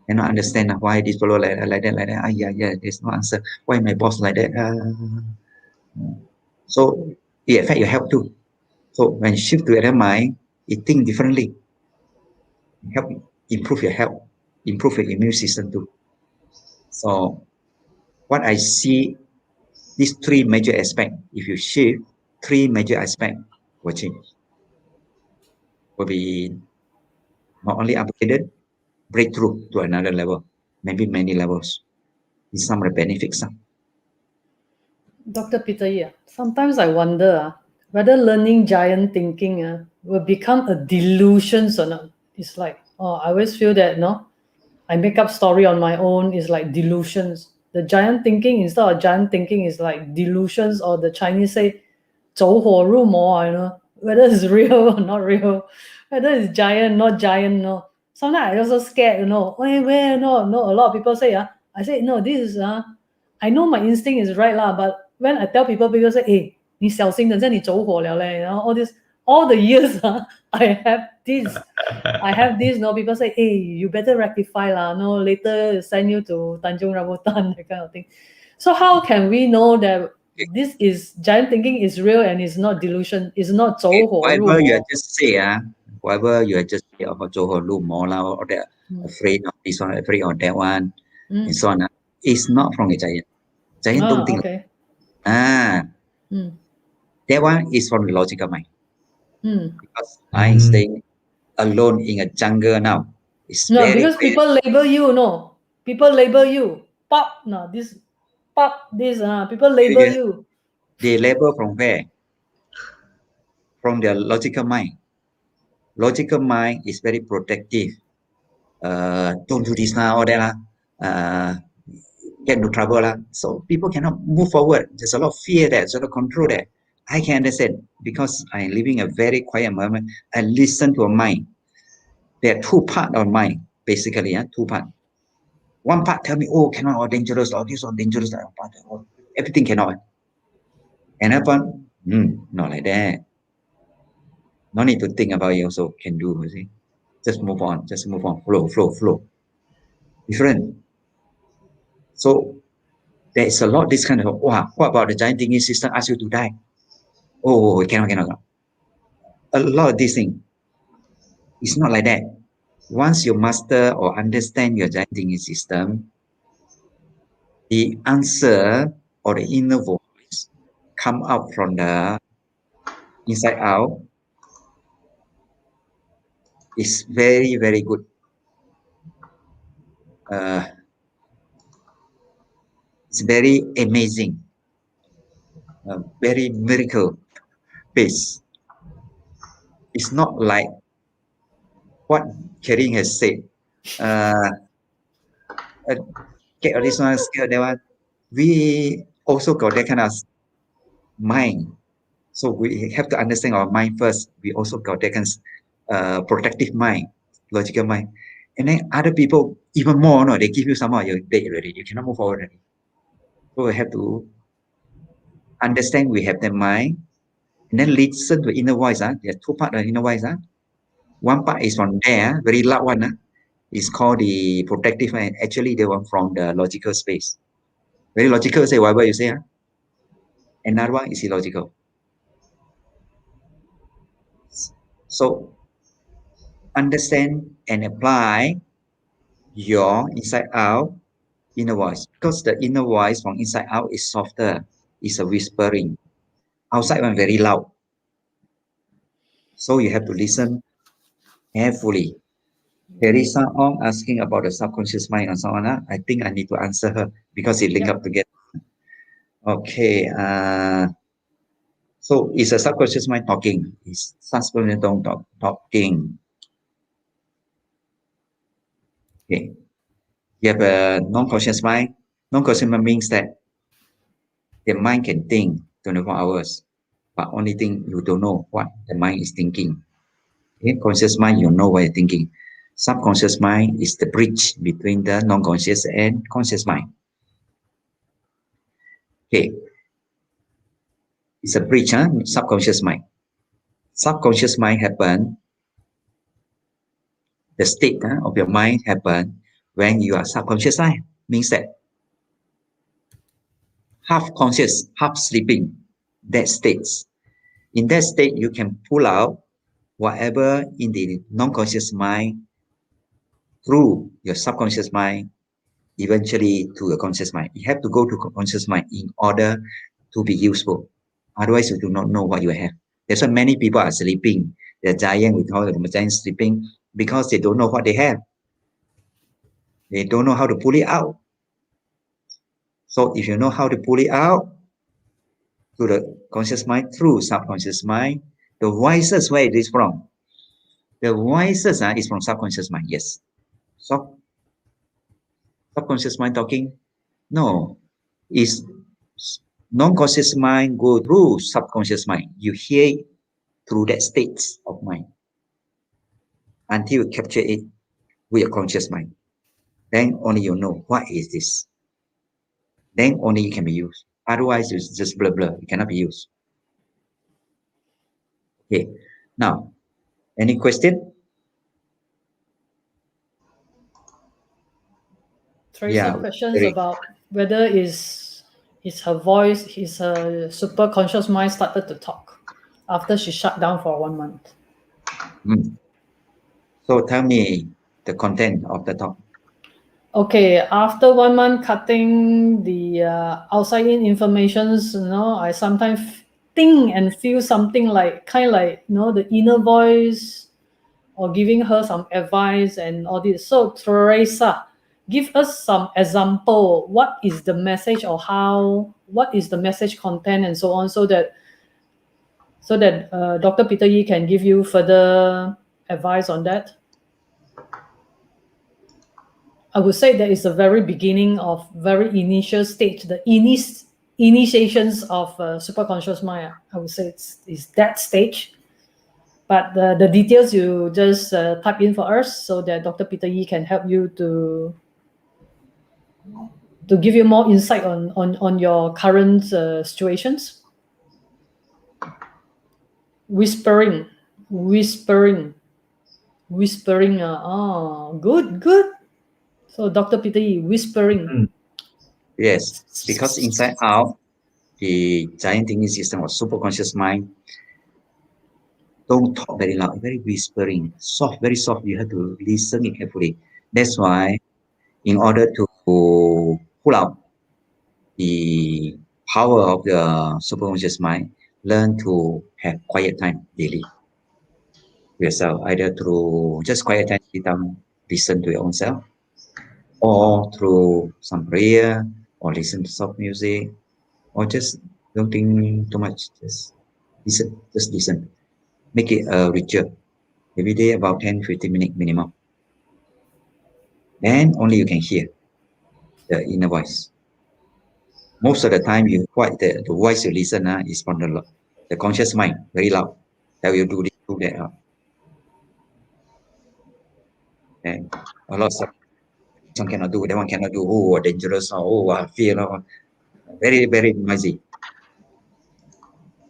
cannot understand why this fellow like that. Yeah, there's no answer. Why my boss like that? So it affect your health too. So when you shift to other mind, it think differently, help improve your health. improve your immune system too. So what I see, these three major aspects, if you shift, three major aspects will change. Will be not only upgraded, breakthrough to another level, maybe many levels. With some of the benefits. Dr. Peter, yeah. Sometimes I wonder whether learning giant thinking will become a delusion or not. It's like, I always feel that, I make up story on my own is like delusions. The giant thinking instead of giant thinking is like delusions, or the Chinese say 走火入魔, whether it's real or not real, whether it's giant, not giant, no. Sometimes I also scared, where, no, a lot of people say, I say, no, this is, I know my instinct is right lah, but when I tell people say, hey, 你小心等下你走火了嘞, all the years, I have this, people say, hey, you better rectify lah, later send you to Tanjung Rambutan, that kind of thing. So how can we know that this is giant thinking is real and is not delusion, is not 走火入魔? Whatever you just say, whatever you just say about 走火入魔 or that afraid of this one, afraid of that one, and so on, it's not from the giant. Giant don't think. Okay. That one is from the logical mind. Because I'm Mm. staying alone in a jungle now. It's No, very because quiet. people label you, people label you. Pop, no, this, pop, this, people label Yes. you. They label from where? From their logical mind. Logical mind is very protective. Don't do this now or that. Get into trouble. So people cannot move forward. There's a lot of fear there, there's a lot of control there. I can understand because I'm living a very quiet moment. I listen to a mind. There are two parts of mind, basically, two parts. One part tell me, oh, cannot, or dangerous, or this, or dangerous, everything cannot. Another part, not like that. No need to think about it also, can do, you see. Just move on, flow. Different. So there's a lot this kind of, wow, what about the giant thinking system ask you to die? Oh, cannot. A lot of these things. It's not like that. Once you master or understand your giant thinking system, the answer or the inner voice come out from the inside out is very, very good. It's very amazing, very miracle based. It's not like what Kering has said. Get this one, scale that one. We also got that kind of mind. So we have to understand our mind first. We also got that kind of protective mind, logical mind. And then other people, even more, they give you some more, you're dead already. You cannot move forward already. So we have to understand we have the mind, and then listen to inner voice. There are two parts of inner voice. One part is from there, very loud one. It's called the protective mind. Actually, they were from the logical space. Very logical, say whatever you say. Another one is illogical. So understand and apply your inside out inner voice, because the inner voice from inside out is softer, it's a whispering. Outside one very loud. So you have to listen carefully. Teresa Ong asking about the subconscious mind and so on. I think I need to answer her because it link up together. Okay. So it's a subconscious mind talking. It's subconscious mind talking. Okay. You have a non-conscious mind. Non-conscious mind means that the mind can think 24 hours, but only thing you don't know what the mind is thinking. Okay? Conscious mind, you know what you're thinking. Subconscious mind is the bridge between the non-conscious and conscious mind. Okay. It's a bridge, subconscious mind. Subconscious mind happen, the state of your mind happen when you are subconscious mind. Means that half conscious, half sleeping, that states. In that state, you can pull out whatever in the non-conscious mind through your subconscious mind, eventually to your conscious mind. You have to go to conscious mind in order to be useful. Otherwise, you do not know what you have. That's why many people are sleeping. The giant, we call it the giant sleeping, because they don't know what they have. They don't know how to pull it out. So if you know how to pull it out to the conscious mind through subconscious mind, the wisest where it is from. The wisest is from subconscious mind. Yes. Subconscious mind talking? No. Is non-conscious mind go through subconscious mind. You hear it through that state of mind until you capture it with your conscious mind. Then only you know what is this. Then only it can be used. Otherwise, it's just blah blah. It cannot be used. Okay. Now, any question? Teresa questions about whether is her voice, is her super conscious mind started to talk after she shut down for 1 month. So tell me the content of the talk. Okay, after 1 month cutting the outside in informations, I sometimes think and feel something like the inner voice or giving her some advice and all this. So Teresa, give us some example. What is the message or what is the message content and so on, so that Dr. Peter Yi can give you further advice on that. I would say that is the very beginning of very initial stage, the initiations of superconscious mind. I would say it's that stage. But the details you just type in for us so that Dr. Peter Yi can help you to give you more insight on your current situations. Whispering. Good. So Dr. Peter Yi, whispering. Yes, because inside out, the giant thinking system or superconscious mind don't talk very loud, very whispering, soft, very soft. You have to listen it carefully. That's why, in order to pull out the power of the superconscious mind, learn to have quiet time daily yourself, either through just quiet time, sit down, listen to your own self, or through some prayer, or listen to soft music, or just don't think too much. Just listen. Make it a ritual. Every day about 10-15 minutes minimum. Then only you can hear the inner voice. Most of the time, the voice you listen is from the conscious mind, very loud. That will do this, do that. And a lot of stuff. Some cannot do, that one cannot do. Oh, dangerous. Oh, fear. Very, very noisy.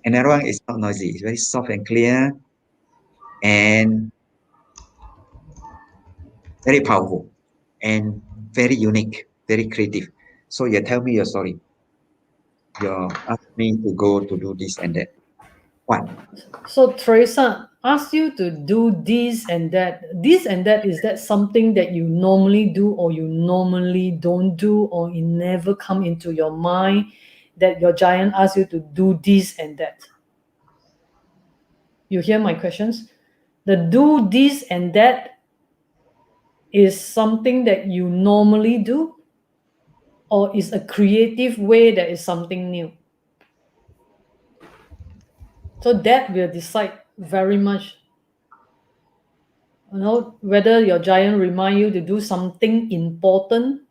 Another one is not noisy. It's very soft and clear and very powerful and very unique, very creative. So you tell me your story. You ask me to go to do this and that. What? So Teresa asked you to do this and that. This and that, is that something that you normally do or you normally don't do, or it never come into your mind that your giant asks you to do this and that? You hear my questions? The do this and that is something that you normally do, or is a creative way that is something new? So that will decide very much, whether your giant remind you to do something important,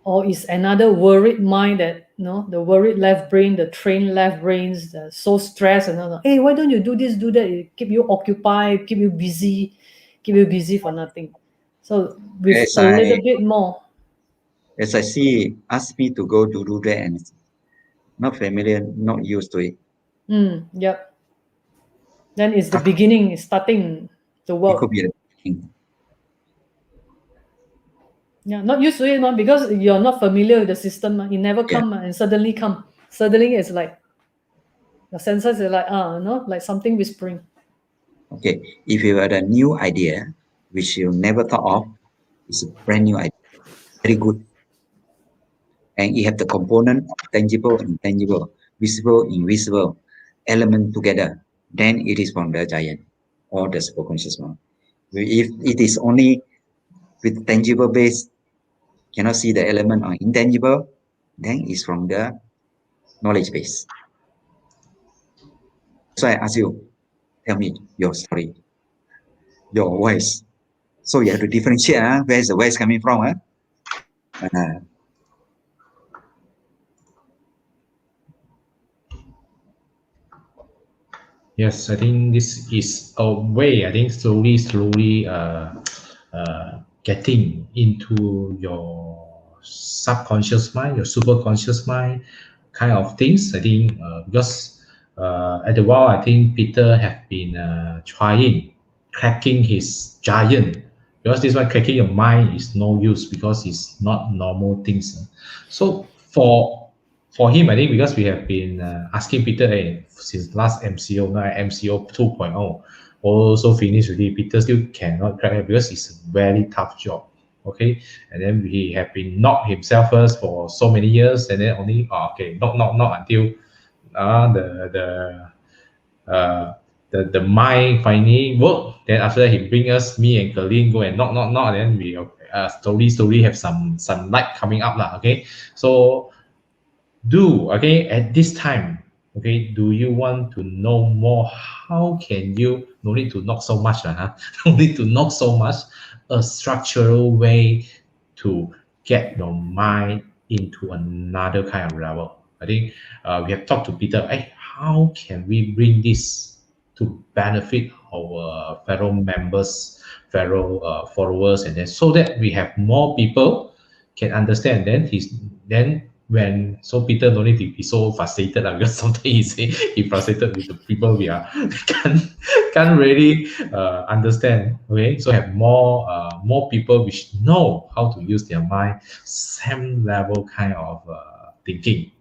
or is another worried mind that, the worried left brain, the trained left brains, so stressed and all. Hey, why don't you do this, do that? It keep you occupied, keep you busy for nothing. So with a little bit more. As I see, ask me to go to do that and not familiar, not used to it. Yep. Then it's the beginning, it's starting to work. It could be the beginning. Yeah, not used to it, because you're not familiar with the system. It never come and suddenly come. Suddenly it's like the senses are like, like something whispering. Okay, if you had a new idea which you never thought of, It's a brand new idea, very good. And it have the component tangible, intangible, visible, invisible element together. Then it is from the giant or the superconscious mind. If it is only with tangible base, cannot see the element on intangible, then it's from the knowledge base. So I ask you, tell me your story, your voice. So you have to differentiate where is the voice coming from. Yes, I think this is a way, I think slowly getting into your subconscious mind, your superconscious mind kind of things. I think because at the while, I think Peter have been trying, cracking his giant. Because this one cracking your mind is no use because it's not normal things. So for him, I think because we have been asking Peter since last MCO, now MCO 2.0, also finished already. Peter still cannot crack it because it's a very tough job. Okay, and then he have been knocked himself first for so many years, and then only knock until the mind finally work. Then after that, he bring us, me and Colleen, go and knock, and then we slowly have some light coming up lah. Okay, so at this time, okay, do you want to know more? How can you no need to knock so much no need to knock so much, a structural way to get your mind into another kind of level? I think we have talked to Peter, how can we bring this to benefit our fellow members, fellow followers, and then so that we have more people can understand. Then when Peter don't need to be so frustrated because sometimes he frustrated with the people we are can't really understand. Okay, so have more people which know how to use their mind, same level kind of thinking.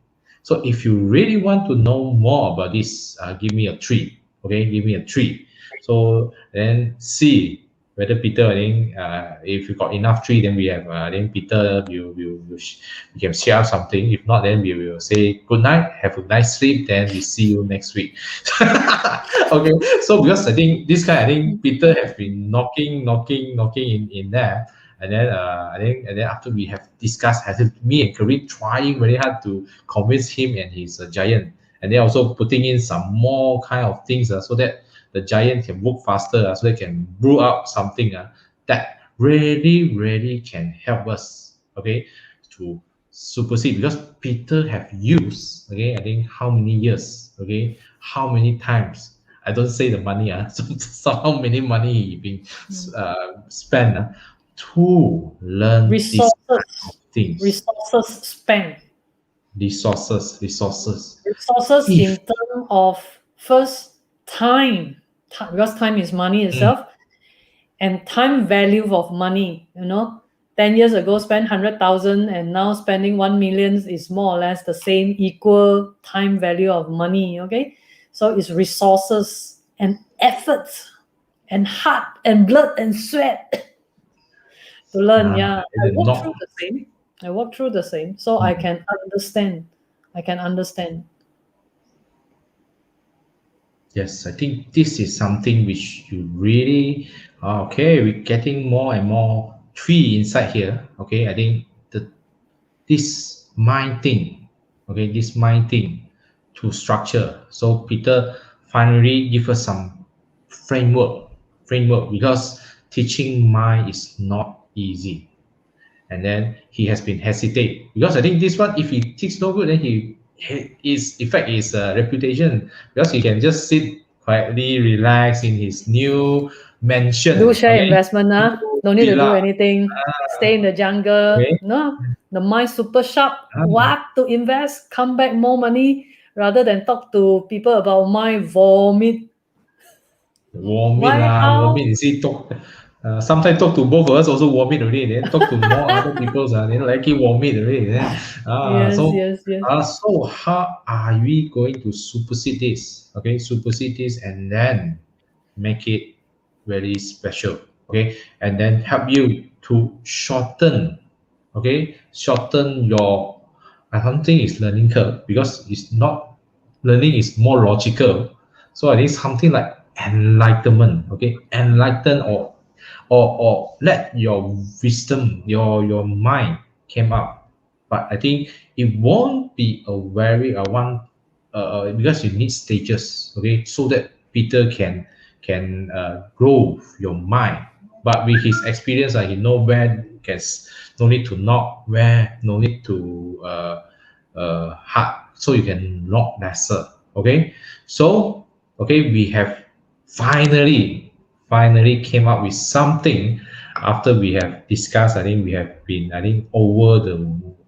So if you really want to know more about this, give me a 3. Okay, give me a 3. So then see whether Peter, I think if you got enough 3, then we have then Peter we can share something. If not, then we will say good night, have a nice sleep, then we see you next week. Okay, so because I think Peter has been knocking in there, and then after we have discussed, me and Kareem trying very hard to convince him and his giant, and then also putting in some more kind of things so that the giant can work faster, so they can brew out something that really can help us, okay, to supersede. Because Peter have used, okay, I think how many years, okay, how many times. I don't say the money, so how many money he been spent to learn these kind of things. Resources spent. Resources in terms of first time, because time is money itself, and time value of money. 10 years ago spent 100,000 and now spending 1 million is more or less the same equal time value of money. Okay, so it's resources and effort and heart and blood and sweat to learn. I walked through the same, so I can understand. Yes, I think this is something which you really okay. We're getting more and more 3 inside here. Okay, I think this mind thing, okay, this mind thing to structure. So Peter finally give us some framework because teaching mind is not easy. And then he has been hesitate because I think this one, if he teach no good, then his effect is reputation, because he can just sit quietly, relax in his new mansion. Do share investment, don't need to do anything. Stay in the jungle. Okay. No, the mind super sharp. What to invest? Come back more money rather than talk to people about mind vomit. Vomit. You see, talk. Sometimes talk to both of us also vomit already. Then talk to more other people, then like it vomit already. Yes. So how are we going to supersede this? Okay, supersede this and then make it very special. Okay, and then help you to shorten, shorten your, I don't think it's learning curve, because it's not, learning is more logical. So I think something like enlightenment, enlighten, or let your wisdom, your mind came up. But I think it won't be a very one, because you need stages, so that Peter can grow your mind. But with his experience, he know where can, no need to knock, where no need to hard, so you can knock lesser. So we have finally came up with something. After we have discussed, I think we have been, I think, over the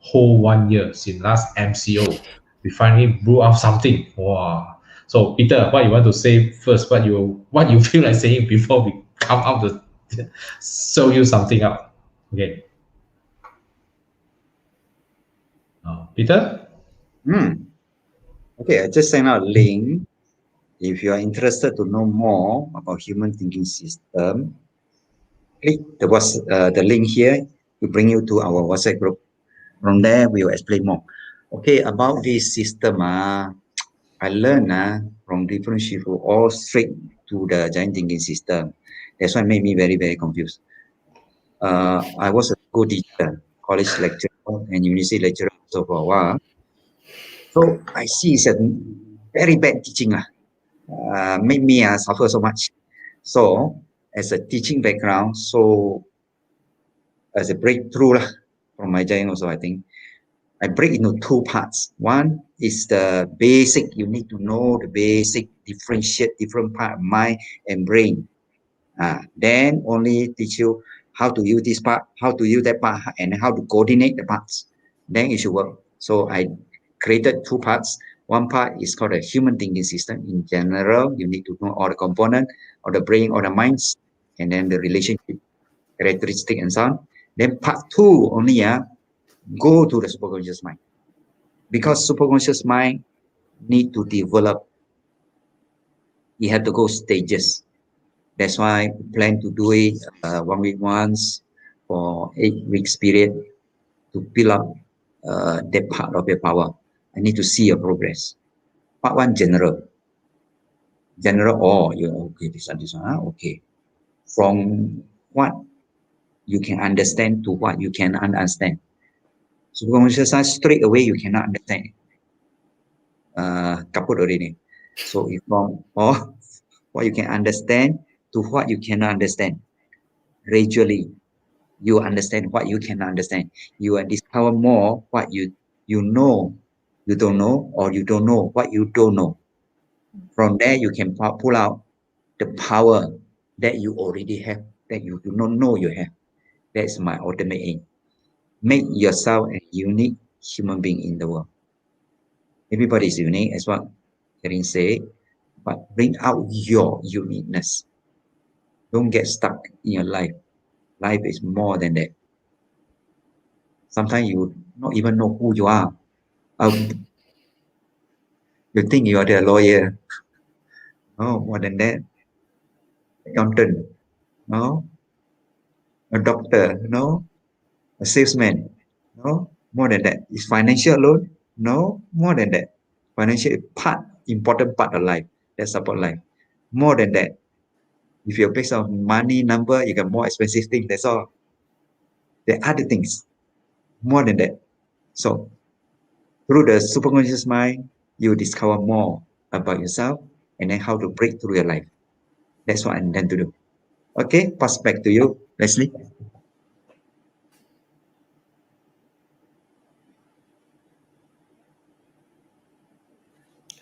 whole 1 year since last MCO, we finally blew out something. Wow. So Peter, what you want to say first? What you feel like saying before we come out to show you something up? Okay. Peter? Okay, I just sent out a link. If you are interested to know more about human thinking system, click the link here to bring you to our WhatsApp group. From there, we will explain more. Okay, about this system, I learned from different people all straight to the giant thinking system. That's what made me very, very confused. I was a school teacher, college lecturer, and university lecturer also for a while. So I see it's a very bad teaching. Made me suffer so much. So as a teaching background, so as a breakthrough from my journey also, I think, I break into two parts. One is the basic, you need to know the basic, differentiate different part of mind and brain. Then only teach you how to use this part, how to use that part, and how to coordinate the parts. Then it should work. So I created two parts. One part is called a human thinking system. In general, you need to know all the components of the brain or the minds, and then the relationship, characteristic, and so on. Then part two only go to the superconscious mind, because superconscious mind need to develop. You have to go stages. That's why I plan to do it 1 week once for 8 weeks period to build up that part of your power. I need to see your progress. Part one, general. Okay, this one, okay. From what you can understand to what you cannot understand. Superconscious mind straight away you cannot understand. Kaput already. So if from what you can understand to what you cannot understand, gradually you understand what you cannot understand. You will discover more what you know you don't know, or you don't know what you don't know. From there you can pull out the power that you already have, that you do not know you have. That's my ultimate aim. Make yourself a unique human being in the world. Everybody is unique, as what Karin said, but bring out your uniqueness. Don't get stuck in your life. Life is more than that. Sometimes you not even know who you are. You think you are the lawyer. No, more than that. Accountant. No. A doctor. No. A salesman. No. More than that. Is financial alone? No. More than that. Financial is important part of life. That support life. More than that. If you're based on money, number, you got more expensive things. That's all. There are other things. More than that. So through the superconscious mind, you discover more about yourself and then how to break through your life. That's what I intend to do. Okay, pass back to you, Leslie.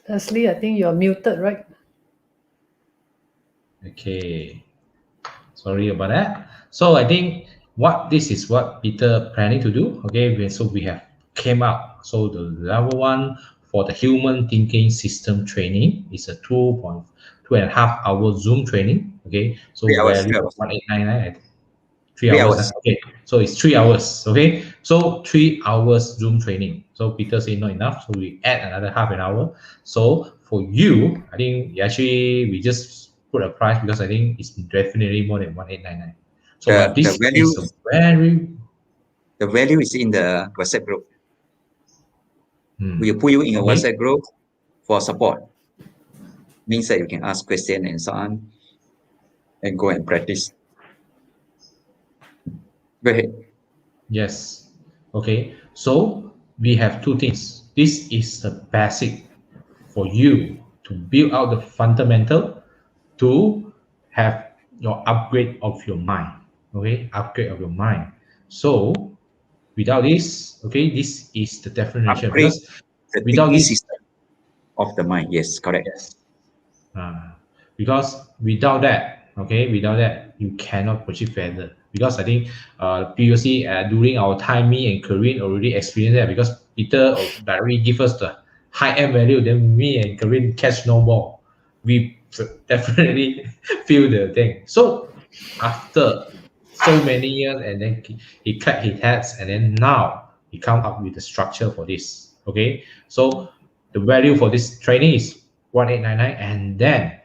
Leslie, I think you're muted, right? Okay. Sorry about that. So I think this is what Peter planning to do. So we have came up. So the level 1 for the human thinking system training is a 2.5 hour Zoom training. So 3 hours. value 3 hours. 1899. 3 3 hours. hours. Okay, so it's 3 hours. So 3 hours Zoom training. So Peter said not enough, so we add another half an hour. So for you, I think actually we just put a price because I think it's definitely more than 1899. So The this value- is a very The value is in the WhatsApp group. We put you in a Okay. WhatsApp group for support. Means that you can ask questions and so on, and go and practice. Go ahead. Yes. Okay. So we have two things. This is the basic for you to build out the fundamental to have your upgrade of your mind. Okay, upgrade of your mind. So without this, okay, this is the definition. Upgrade Because the without thinking this, system of the mind. Yes, correct. yes. Because without that, okay, without that, you cannot proceed further. Because I think previously during our time, me and Corinne already experienced that. Because Peter directly give us the high end value, then me and Corinne catch no more. We definitely feel the thing. So after so many years, and then he cut his heads, and then now he come up with the structure for this. Okay, so the value for this training is 1899, and then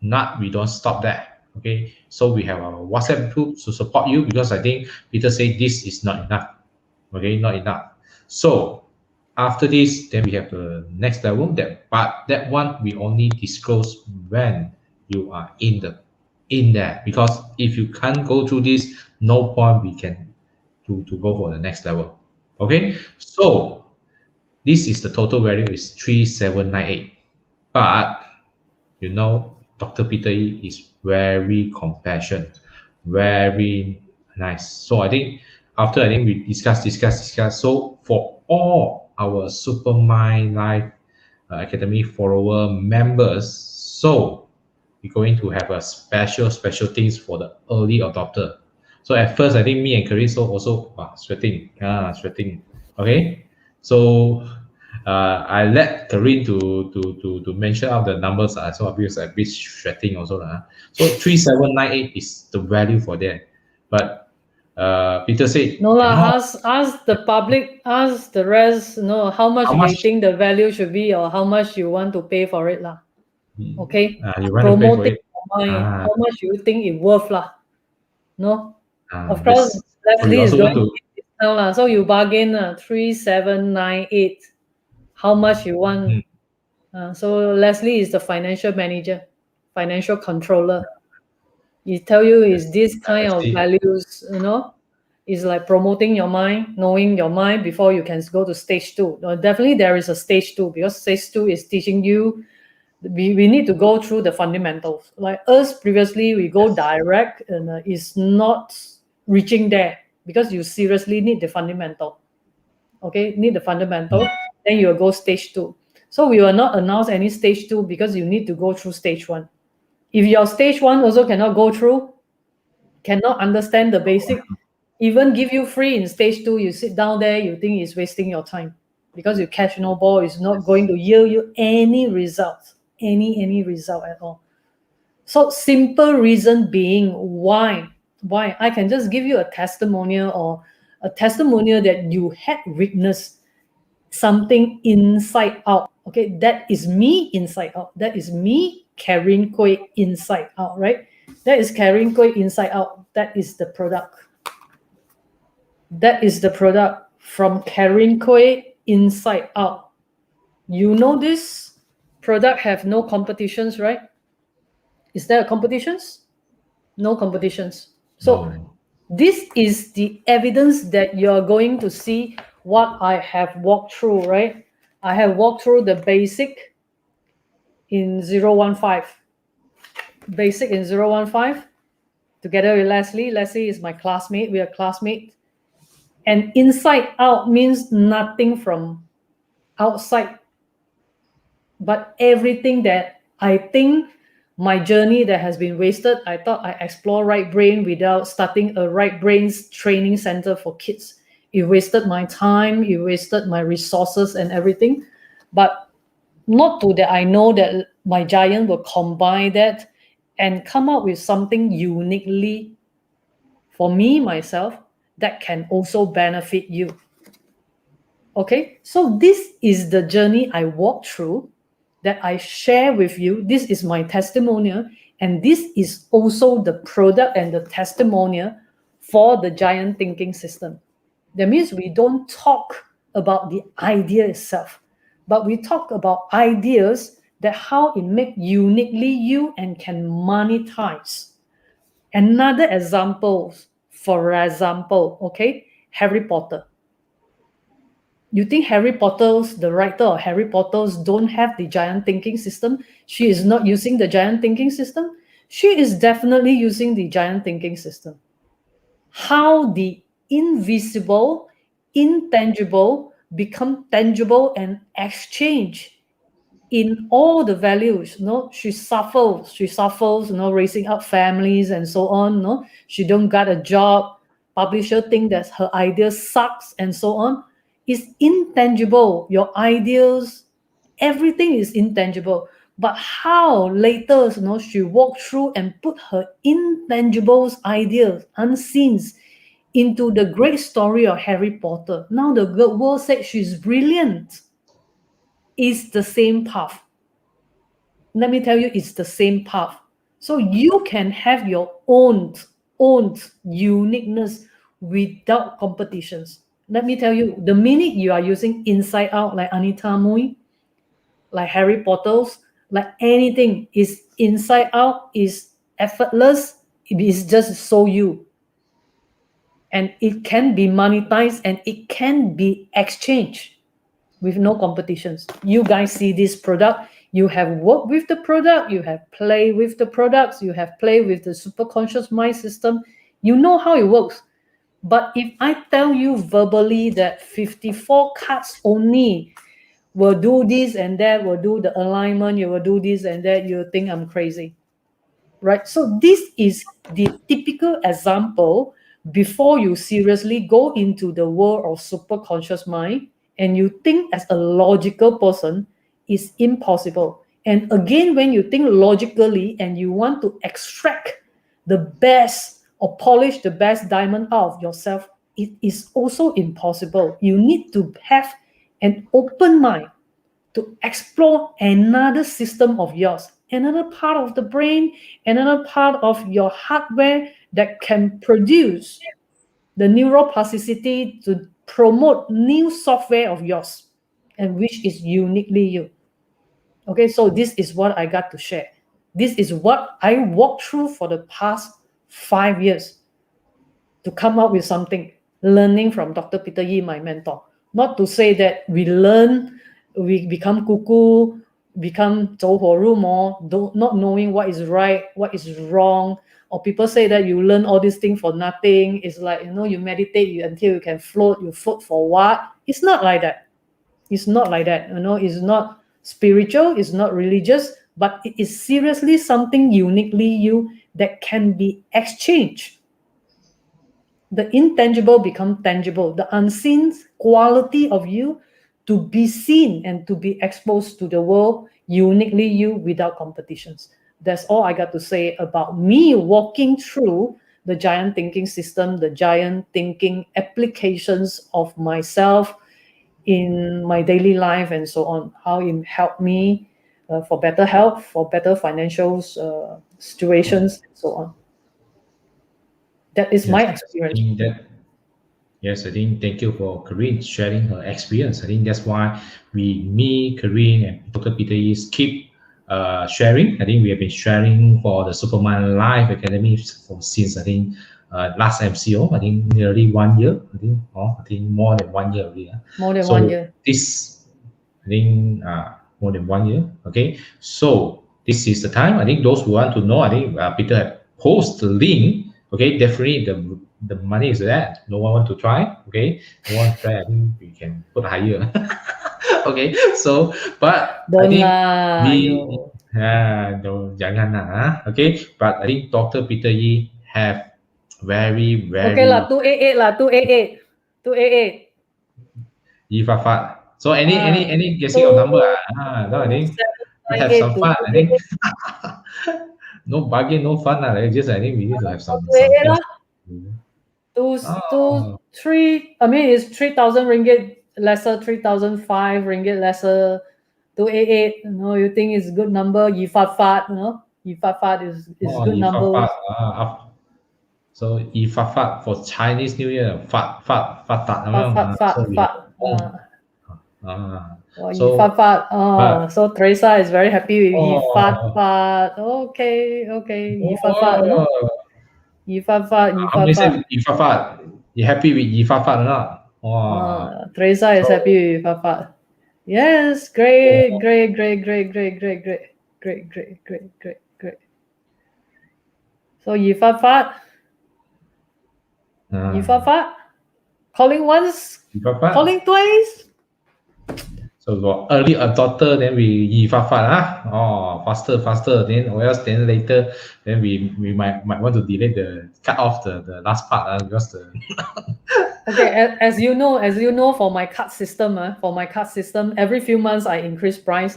not we don't stop there. Okay, so we have our WhatsApp group to support you, because I think Peter said this is not enough. Okay, not enough. So after this, then we have the next level, but that one we only disclose when you are in there, because if you can't go through this, no point we can to go for the next level. Okay, so this is the total value is 3798. But Dr. Peter Yi is very compassionate, very nice. So I think we discuss. So for all our Supermind Life Academy follower members, so we're going to have a special things for the early adopter. So at first, I think me and Carissa also sweating. Okay, so I let Karin to mention out the numbers. So I feel a bit sweating also. So 3798 is the value for that. But Peter said, No lah, ask the public, ask the rest, how much How they much? think the value should be, or how much you want to pay for it lah. Okay, You want to pay for promoting it? your mind, how much you think it worth lah. No, of course, Yes. So you Leslie is also going want to to give discount lah. So you bargain 3798. How much you want? So Leslie is the financial manager, financial controller. He tell you is this kind I of see. values, is like promoting your mind, knowing your mind before you can go to stage 2. Definitely there is a stage 2, because stage 2 is teaching you. We need to go through the fundamentals. Like us previously, we go direct, and is not reaching there, because you seriously need the fundamental. Okay, need the fundamental, then you will go stage 2. So we will not announce any stage 2, because you need to go through stage 1. If your stage 1 also cannot go through, cannot understand the basic, even give you free in stage 2, you sit down there, you think it's wasting your time, because you catch no ball, is not going to yield you any results, any result at all. So simple reason being why I can just give you a testimonial, or a testimonial that you had witnessed something inside out. Okay, that is me inside out. That is me Karen Kui inside out, right? That is Karen Kui inside out. That is the product. That is the product from Karen Kui inside out. You know this product have no competitions, right? Is there competitions? No competitions. So this is the evidence that you're going to see what I have walked through, right? I have walked through the basic in 015. Basic in 015 together with Leslie. Leslie is my classmate. We are classmates. And inside out means nothing from outside, but everything that I think my journey that has been wasted. I thought I explore right brain without starting a right brains training center for kids. It wasted my time, it wasted my resources and everything. But not to that I know that my giant will combine that and come up with something uniquely for me, myself, that can also benefit you. Okay, so this is the journey I walked through that I share with you. This is my testimonial, And this is also the product and the testimonial for the giant thinking system. That means we don't talk about the idea itself, but we talk about ideas that how it make uniquely you and can monetize. Another example, for example, okay, Harry Potter. You think Harry Potter's, the writer of Harry Potter's, don't have the giant thinking system? She is not using the giant thinking system? She is definitely using the giant thinking system. How the invisible, intangible become tangible and exchange in all the values. She suffers, raising up families and so on. She don't got a job. Publisher think that her idea sucks and so on. It's intangible. Your ideas, everything is intangible. But how later, she walked through and put her intangible ideas, unseen, into the great story of Harry Potter. Now the world said she's brilliant. It's the same path. Let me tell you, it's the same path. So you can have your own uniqueness without competitions. Let me tell you, the minute you are using inside out, like Anita Mui, like Harry Potter's, like anything is inside out, is effortless, it is just so you. And it can be monetized and it can be exchanged with no competitions. You guys see this product, you have worked with the product, you have played with the products, you have played with the super conscious mind system, you know how it works. But if I tell you verbally that 54 cards only will do this and that, will do the alignment, you will do this and that, you think I'm crazy, right? So this is the typical example before you seriously go into the world of super conscious mind and you think as a logical person is impossible. And again, when you think logically and you want to extract the best or polish the best diamond out of yourself, it is also impossible. You need to have an open mind to explore another system of yours, another part of the brain, another part of your hardware that can produce the neuroplasticity to promote new software of yours, and which is uniquely you. Okay, so this is what I got to share. This is what I walked through for the past 5 years to come up with something, learning from Dr. Peter Yi, my mentor. Not to say that we learn, we become cuckoo, become 走火入魔, not knowing what is right, what is wrong. Or people say that you learn all these things for nothing. It's like, you meditate until you can float. You float for what? It's not like that. It's not like that. It's not spiritual. It's not religious. But it is seriously something uniquely you that can be exchanged. The intangible become tangible. The unseen quality of you to be seen and to be exposed to the world, uniquely you without competitions. That's all I got to say about me walking through the giant thinking system, the giant thinking applications of myself in my daily life and so on, how it helped me for better health, for better financial situations, and so on. That is my experience. I think thank you for Corinne sharing her experience. I think that's why me, Corinne, and Dr. Peter is keep sharing. I think we have been sharing for the Supermind Live Academy since I think last MCO. I think nearly 1 year. I think more than 1 year already. More than 1 year. This, I think more than 1 year. Okay, so this is the time. I think those who want to know, I think Peter had post the link. Okay, definitely the money is there. No one want to try. Okay, no one try. I think we can put higher. Okay, so but Don't I think no, jangan lah. Okay, but I think Dr. Peter Yi have very okay lah, 288 lah, 288. Yi fa fa. So any guessing of number? No, I think we have some fun. I think no bargain, no fun. Just I think we need to have some things. 3. I mean, it's 3,000 ringgit lesser, 3,005 ringgit lesser, 288. You think it's a good number? Yi fat fat, Yi Fat Fat is Oh, good Yi Fat numbers. Fat. So Yi Fat Fat for Chinese New Year. Fat Fat Fat Tat. Fat So Fat we have Fat. Yi so Fat Fat. but So Teresa is very happy with Yi Fat oh, Fat. Okay. Yi Fat Fat, no? oh, Yi Fat Fat. Yi how Fat many say Fat. Yi Fat Fat? You happy with Yi Fat Fat or not? Wow. Teresa is So happy with Yi Fat Fat. Yes, great. So Yi Fat Fat. Yi Fat Fat. Calling once, Yi Fat Fat. calling twice. So got early adopter, then we Yi Fat Fat, oh, faster, then or else then later, then we might want to delay cut off the last part, because the Okay, as you know, for my card system, every few months I increase price.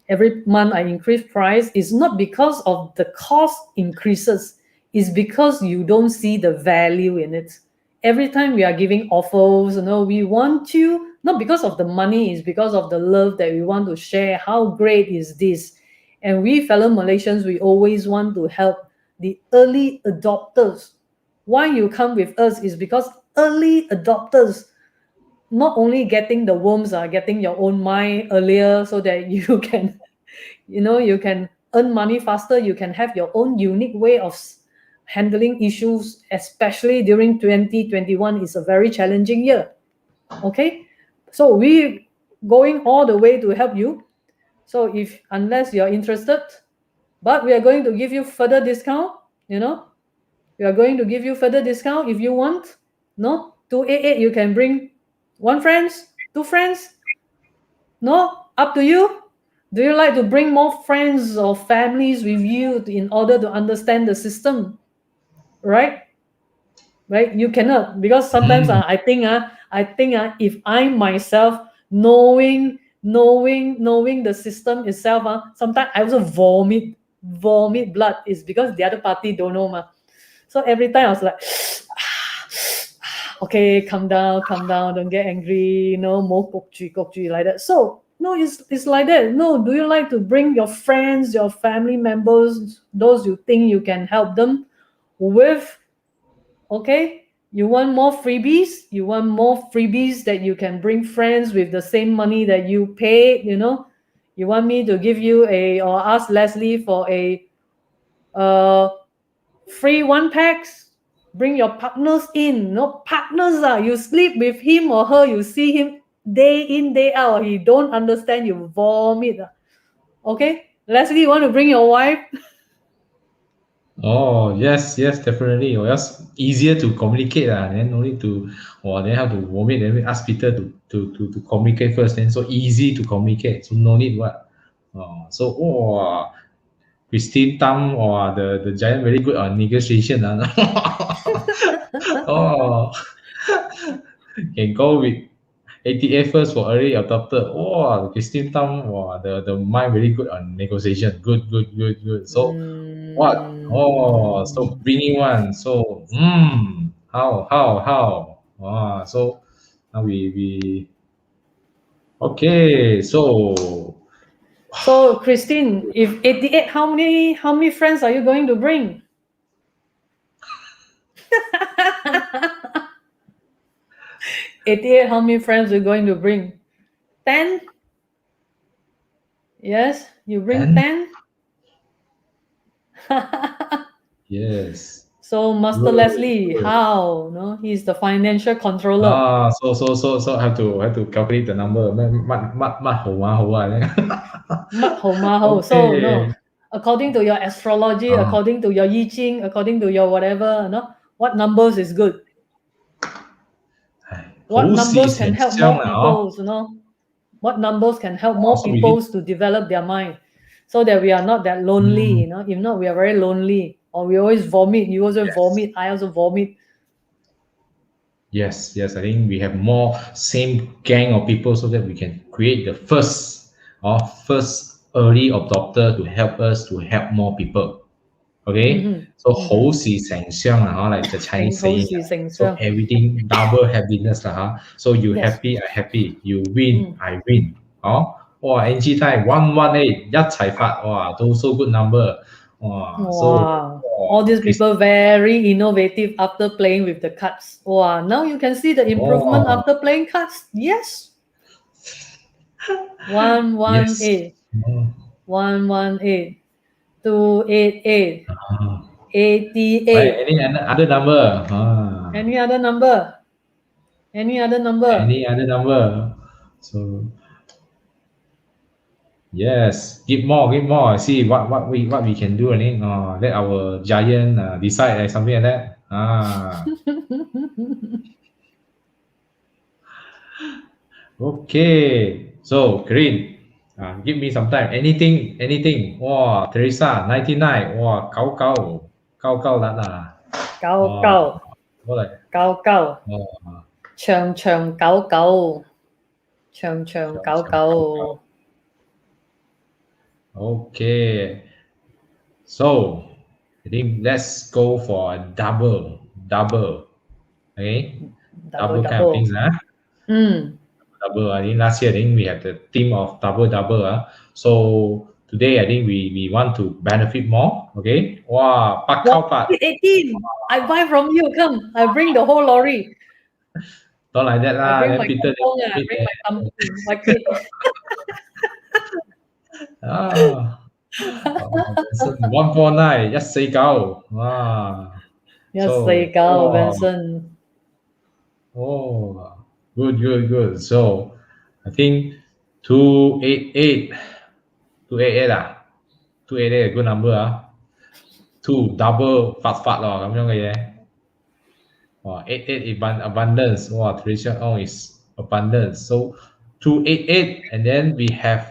Every month I increase price is not because of the cost increases, it's because you don't see the value in it. Every time we are giving offers, we want to, not because of the money, it's because of the love that we want to share. How great is this? And we fellow Malaysians, we always want to help the early adopters. Why you come with us is because early adopters not only getting the worms are getting your own mind earlier so that you can you can earn money faster, you can have your own unique way of handling issues, especially during 2021 is a very challenging year. Okay, so we going all the way to help you. So if unless you're interested, but we are going to give you further discount, we are going to give you further discount if you want. 288 you can bring one friends, two friends, up to you. Do you like to bring more friends or families with you in order to understand the system? Right, you cannot, because sometimes I think if I myself knowing the system itself, sometimes I also vomit blood, is because the other party don't know so every time I was like okay, calm down, don't get angry, more kokju like that. So no, it's like that. No, do you like to bring your friends, your family members, those you think you can help them with? Okay, you want more freebies? You want more freebies that you can bring friends with the same money that you paid? You want me to give you or ask Leslie for a free one packs? Bring your partners in. No partners, you sleep with him or her, you see him day in day out, he don't understand, you vomit. Okay, Leslie, you want to bring your wife? oh yes, definitely. Or else easier to communicate, then no need to then have to vomit, then ask Peter to communicate first, then so easy to communicate, so no need what. So Christine Tam, the giant very good on negotiation. Oh, can go with 88 first for early adopter. Christine Tam, the mind very good on negotiation. Good. So what? So bringing one. So how? So now we okay. So Christine, if 88, how many friends are you going to bring? 88, how many friends are you going to bring? 10? Yes, you bring 10? yes. So Master Good, Leslie, good. how? No, he's the financial controller. So have to calculate the number. Maho. So no, Okay. according to your astrology, Ah, according to your I Ching, according to your whatever, what numbers is good? What 猴是 numbers can 很 help 香 more 的 people, What numbers can help more So people to develop their mind so that we are not that lonely, If not, we are very lonely. Or we always vomit. You also yes, vomit. I also vomit. yes. I think we have more same gang of people so that we can create the first early adopter to help us to help more people. Okay, so 猴是成雙like the Chinese saying. So everything double happiness So you Yes. happy, I happy. You win, I win. 哇，NG time 118一齊發，哇，都 so good number，哇，so Wow. All these people very innovative after playing with the cards. Wow. Now you can see the improvement oh, after playing cards. Yes. 118. yes. Oh, 118. 288. ah. 88. Right, any other number? Ah, Any other number? Any other number? any other number? So yes, give more, give more. See what we can do. Any let our giant decide something like that. Okay. So Green, give me some time. Anything. Wow, Teresa 99. Wow, cao lát là. Cao Wow, cao. what like? Cao cao. Wow, Trường trường cao cao. Trường trường cao cao. okay. So I think let's go for a double. Okay, Double double kind of double. things, huh? Double. I think last year I think we had the theme of double. So today I think we want to benefit more. Okay. Wow, pat Wow, kao pat. 18. I buy from you. Come. I bring the whole lorry. Don't like that I lah. bring Then my Peter kampong. I they bring my kampong. My kid. ah. Benson 149. Just say go. Yes, they So go, Vincent. good. So I think 288. 288 à? 288 là good number à? Two double phát rồi, cảm ơn cái gì? 88 abundance. Wow, Tricia is abundance. So 288, and then we have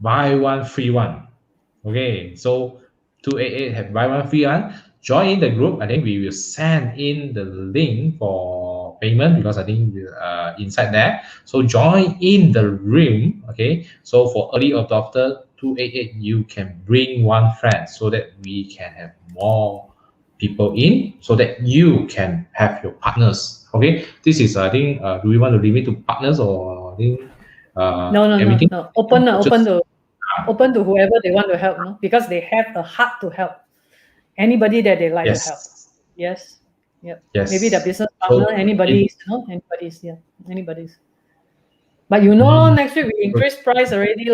buy one free one. Okay, so 288 have buy one free one. Join in the group. I think we will send in the link for payment because I think inside there. So join in the room. Okay, so for early adopter 288, you can bring one friend so that we can have more people in so that you can have your partners. Okay, this is I think. Do we want to limit to partners or I think No. everything? Open Just open to whoever they want to help, no? Because they have a heart to help. Anybody that they like to help. yes. Yes. Yep. Yes. Maybe the business So partner, anybody's, anybody's, yeah. Anybody's. But next week we increase price already,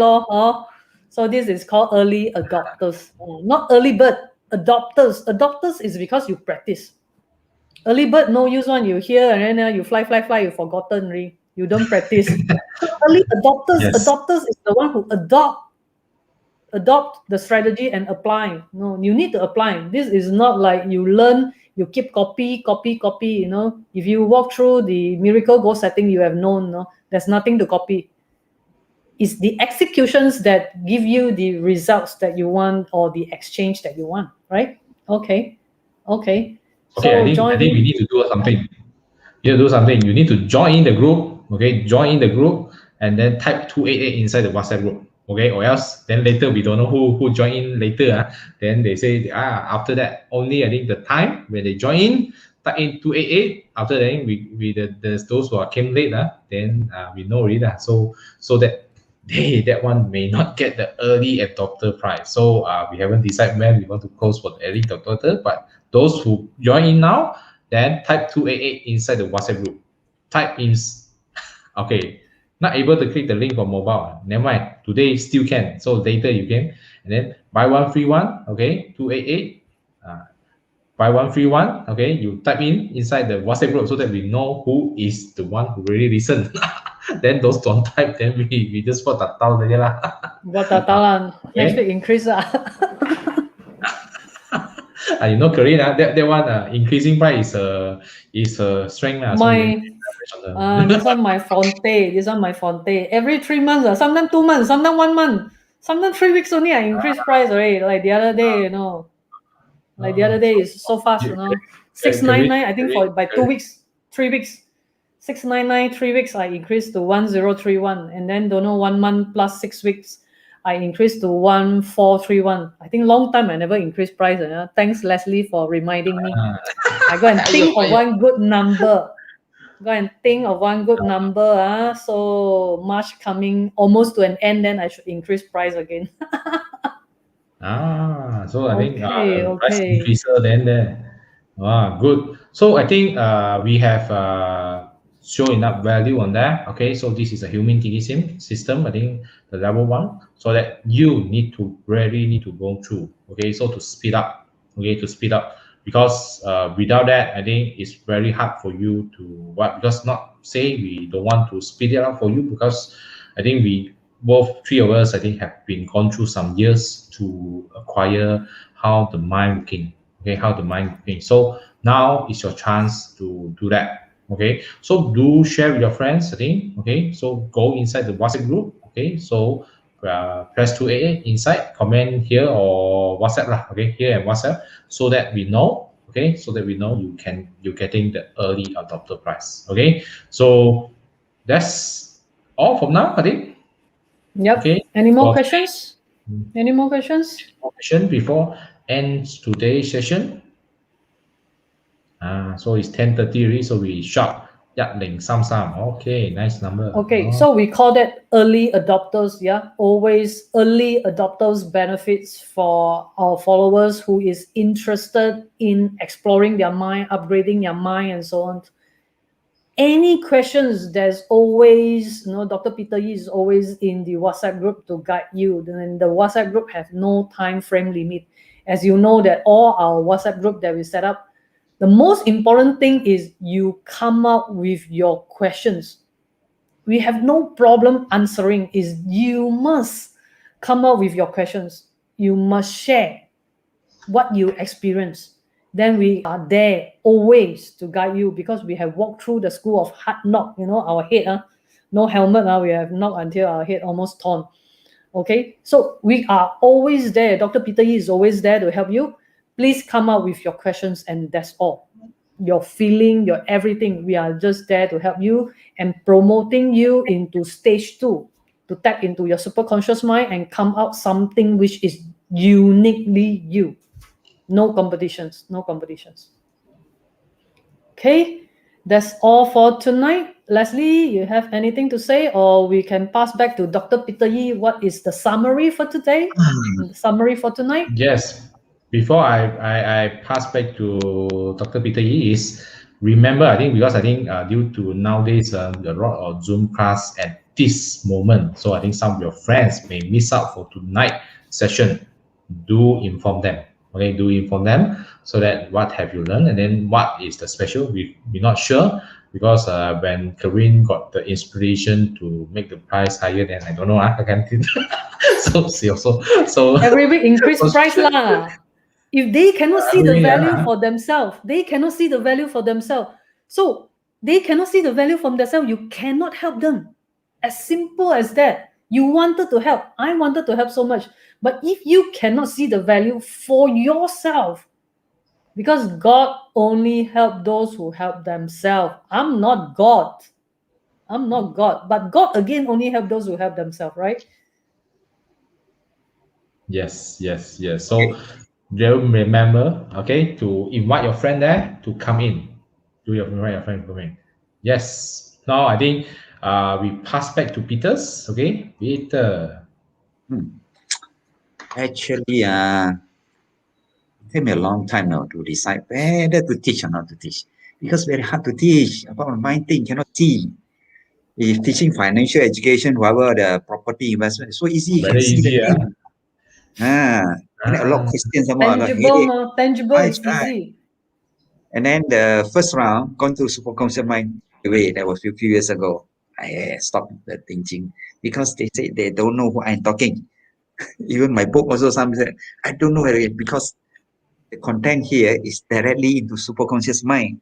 So this is called early adopters. Not early bird, adopters. Adopters is because you practice. Early bird, no use one. You hear and then you fly, you forgotten already. You don't practice. Early adopters, yes. adopters is the one who adopt the strategy and apply. No, you need to apply. This is not like you learn, you keep copy. If you walk through the miracle goal setting, you have known, there's nothing to copy. It's the executions that give you the results that you want or the exchange that you want, right? Okay. Okay, So I think we need to do something. You need to join in the group. Okay, join in the group and then type 288 inside the WhatsApp group. Okay, or else then later we don't know who join in later. Then they say after that only I think the time when they join in type in 288. After then there's those who came late. Then we know already. So that that one may not get the early adopter price. So we haven't decided when we want to close for the early adopter, but those who join in now, then type 288 inside the WhatsApp group. Type in, okay, not able to click the link for mobile. Never mind. Today still can. So later you can. And then buy one free one. Okay, 288. Buy one free one. Okay, you type in inside the WhatsApp group so that we know who is the one who really listen. Then those don't type, then we just put that down there lah. What next week increase Karina, that one increasing price is a strength. This one my fonte. Every 3 months, sometimes 2 months, sometimes 1 month, sometimes 3 weeks only I increase price already. Like the other day, Like the other day is so fast, 699, I think by 2 weeks, 3 weeks. 699, 3 weeks, I increased to 1031. And then 1 month plus 6 weeks, I increased to 1431. I think long time I never increased price. Thanks, Leslie, for reminding me. I go and think of one good number. Go and think of one good number. So March coming almost to an end, then I should increase price again. So I think Okay, the price okay. increaser then there. Good. So I think we have shown enough value on that. Okay, so this is a human thinking system. I think the level one, so that you really need to go through. Okay, so to speed up. Okay, to speed up, because without that, I think it's very hard for you to what, because not say we don't want to speed it up for you, because I think we both three of us, I think, have been gone through some years to acquire how the mind working. Okay, how the mind working. So now is your chance to do that. Okay, so do share with your friends. I think. Okay, so go inside the WhatsApp group. Okay, so press 2AA inside, comment here or WhatsApp lah. Okay, here and WhatsApp, so that we know. Okay, so that we know you're getting the early adopter price. Okay, so that's all from now, I think. Yep. Okay. Any more For questions? Any more questions? question before ends today's session. So it's 10:30 already, so we shot. Yeah, Ling Sam Sam. Okay, nice number. Okay, so we call that early adopters. Yeah, always early adopters benefits for our followers who is interested in exploring their mind, upgrading their mind, and so on. Any questions, there's always, Dr. Peter Yi is always in the WhatsApp group to guide you. And the WhatsApp group has no time frame limit. As you know, that all our WhatsApp group that we set up, the most important thing is you come up with your questions. We have no problem answering. Is you must come up with your questions. You must share what you experience. Then we are there always to guide you, because we have walked through the school of hard knock. Our head, no helmet, we have knocked until our head almost torn. Okay, so we are always there. Dr. Peter Yi is always there to help you. Please come up with your questions, and that's all. Your feeling, your everything, we are just there to help you and promoting you into stage 2, to tap into your superconscious mind and come out something which is uniquely you. No competitions. Okay, that's all for tonight. Leslie, you have anything to say, or we can pass back to Dr. Peter Yi? What is the summary for today? The summary for tonight? Yes. Before I pass back to Dr. Peter Yi, is remember, I think, because I think due to nowadays a lot of Zoom class at this moment, so I think some of your friends may miss out for tonight session. Do inform them. Okay, do inform them, so that what have you learned, and then what is the special. We're not sure, because when Corinne got the inspiration to make the price higher, then I don't know. I can't. so Every week increase price lah. If they cannot see the value for themselves, So they cannot see the value from themselves. You cannot help them. As simple as that. You wanted to help. I wanted to help so much. But if you cannot see the value for yourself, because God only help those who help themselves. I'm not God. But God again only help those who help themselves, right? Yes. So remember, okay, to invite your friend there to come in. Invite your friend to come in. Yes. Now I think we pass back to Peter's. Okay, Peter. Actually, it took me a long time now to decide whether to teach or not to teach, because very hard to teach about mind thing, cannot see. If teaching financial education, whatever the property investment, so easy, you can Very see the easy, thing. And a lot of questions about the Tangible is right. easy. And then the first round, gone to superconscious mind. Wait, that was a few years ago. I stopped the thinking, because they say they don't know who I'm talking. Even my book also, some said, I don't know where it is, because the content here is directly into superconscious mind.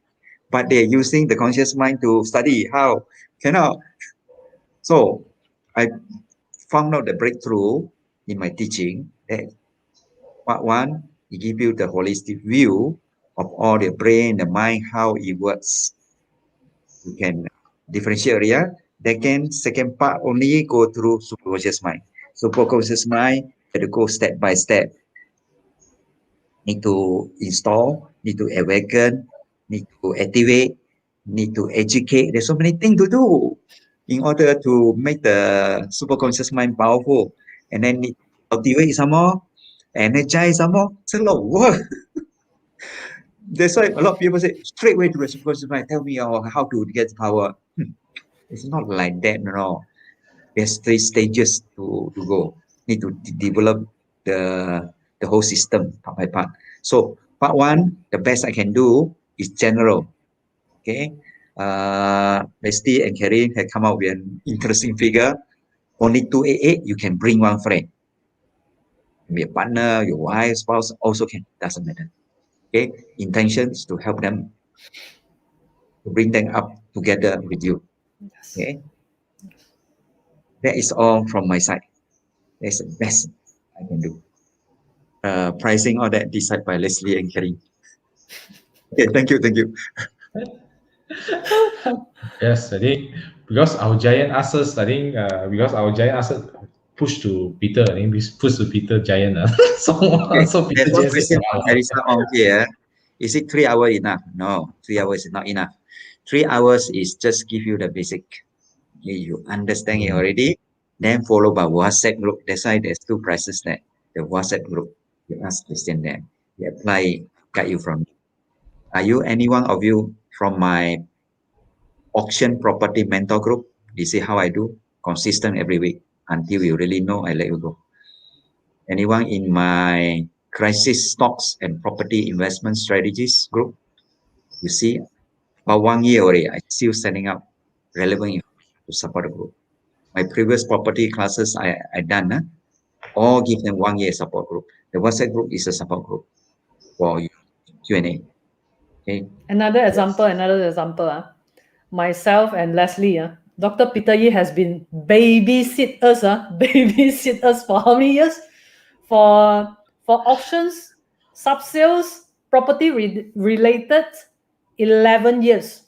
But they're using the conscious mind to study. How? Cannot. So I found out the breakthrough in my teaching that part one, it gives you the holistic view of all the brain, the mind, how it works. You can differentiate area. Second part only go through superconscious mind. Superconscious mind, you have to go step by step. Need to install, need to awaken, need to activate, need to educate. There's so many things to do in order to make the superconscious mind powerful. And then need to cultivate some more, energize some more. It's a lot of work. That's why a lot of people say, straight away to the superconscious mind, tell me how to get power. It's not like that, no. There's 3 stages to go. Need to develop the whole system part by part. So part 1, the best I can do is general. Okay. Leslie and Karin had come out with an interesting figure. Only 288, you can bring 1 friend. Be a partner, your wife, spouse, also can. Doesn't matter. Okay. Intention is to help them, to bring them up together with you. Yes. Okay. That is all from my side. That's the best I can do. Pricing all that decided by Leslie and Karin. Okay, thank you. Yes, I think because our giant asses, I think because our giant asses push to Peter, I think we push to Peter giant. So Okay. so Peter There's one giant says, question wow. from Marisa on here. Is it 3 hours enough? No, 3 hours is not enough. 3 hours is just give you the basic. Okay, you understand it already. Then followed by WhatsApp group. That's why there's 2 prices there. The WhatsApp group. You ask question there. You apply, guide you from. Are you any one of you from my auction property mentor group? You see how I do? Consistent every week. Until you really know, I let you go. Anyone in my crisis stocks and property investment strategies group? You see, about 1 year already, I still setting up relevant information to support the group. My previous property classes I done, all give them 1 year support group. The WhatsApp group is a support group for Q&A. Okay. Another example. Myself and Leslie, Dr. Peter Yi has been babysit us for how many years? For auctions, sub-sales, property related, 11 years.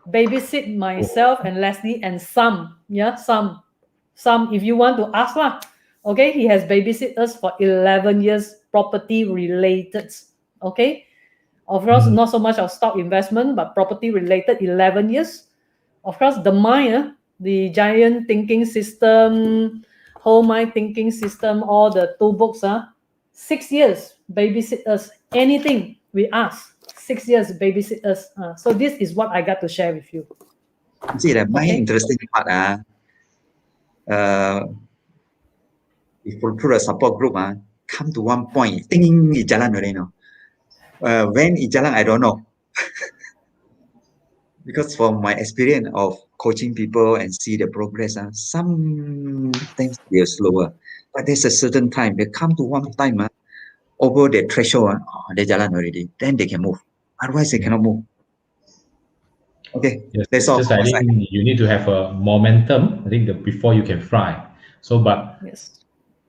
Babysit myself and Leslie and some, if you want to ask lah. Okay, he has babysit us for 11 years, property related. Okay. Of course, not so much of stock investment, but property related 11 years. Of course, the mind, the giant thinking system, whole mind thinking system, all the 2 books, 6 years babysit us. Anything we ask, 6 years babysit us. So this is what I got to share with you. See, my interesting part, if through a support group, come to one point, thinking it jalan already, no. When it jalan, I don't know. Because from my experience of coaching people and see the progress, sometimes they're slower. But there's a certain time, they come to one time, over the threshold, they jalan already. Then they can move. Otherwise, they cannot move. Okay, Yes, that's all. just I think you need to have a momentum. I think before you can fly. So, but Yes.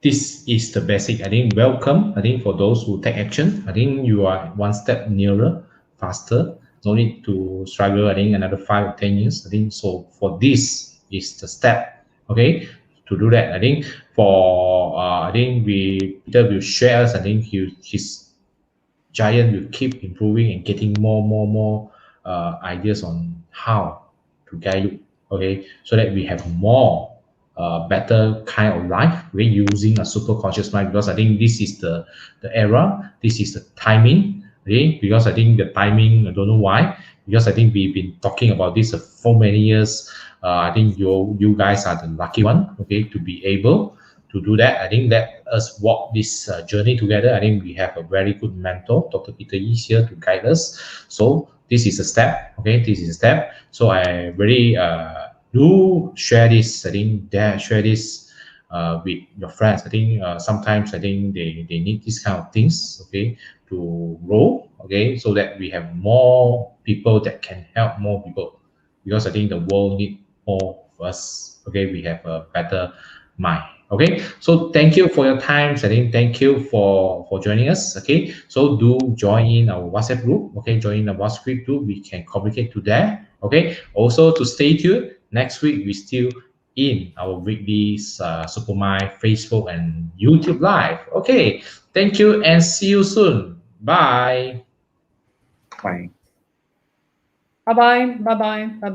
this is the basic. I think welcome. I think for those who take action, I think you are 1 step nearer, faster. No need to struggle. I think another 5 or 10 years. I think so. For this is the step. Okay, to do that. I think for I think Peter will share us. I think his giant will keep improving and getting more ideas on how to guide you, okay, so that we have more better kind of life. We're using a super conscious mind, because I think this is the era, this is the timing, okay, because I think the timing, I don't know why, because I think we've been talking about this for many years. I think you guys are the lucky one, okay, to be able to do that. I think let us walk this journey together. I think we have a very good mentor, Dr. Peter Yi, here to guide us. So this is a step. Okay, this is a step. So I really do share this. I think share this with your friends. I think sometimes I think they need these kind of things. Okay, to grow. Okay, so that we have more people that can help more people, because I think the world need more of us. Okay, we have a better mind. Okay, so thank you for your time. I think thank you for joining us. Okay, so do join in our WhatsApp group. Okay, join the WhatsApp group. We can communicate to there. Okay, also to stay tuned. Next week we still in our weekly Supermind Facebook and YouTube live. Okay, thank you and see you soon. Bye. Bye. Bye bye. Bye bye. Bye.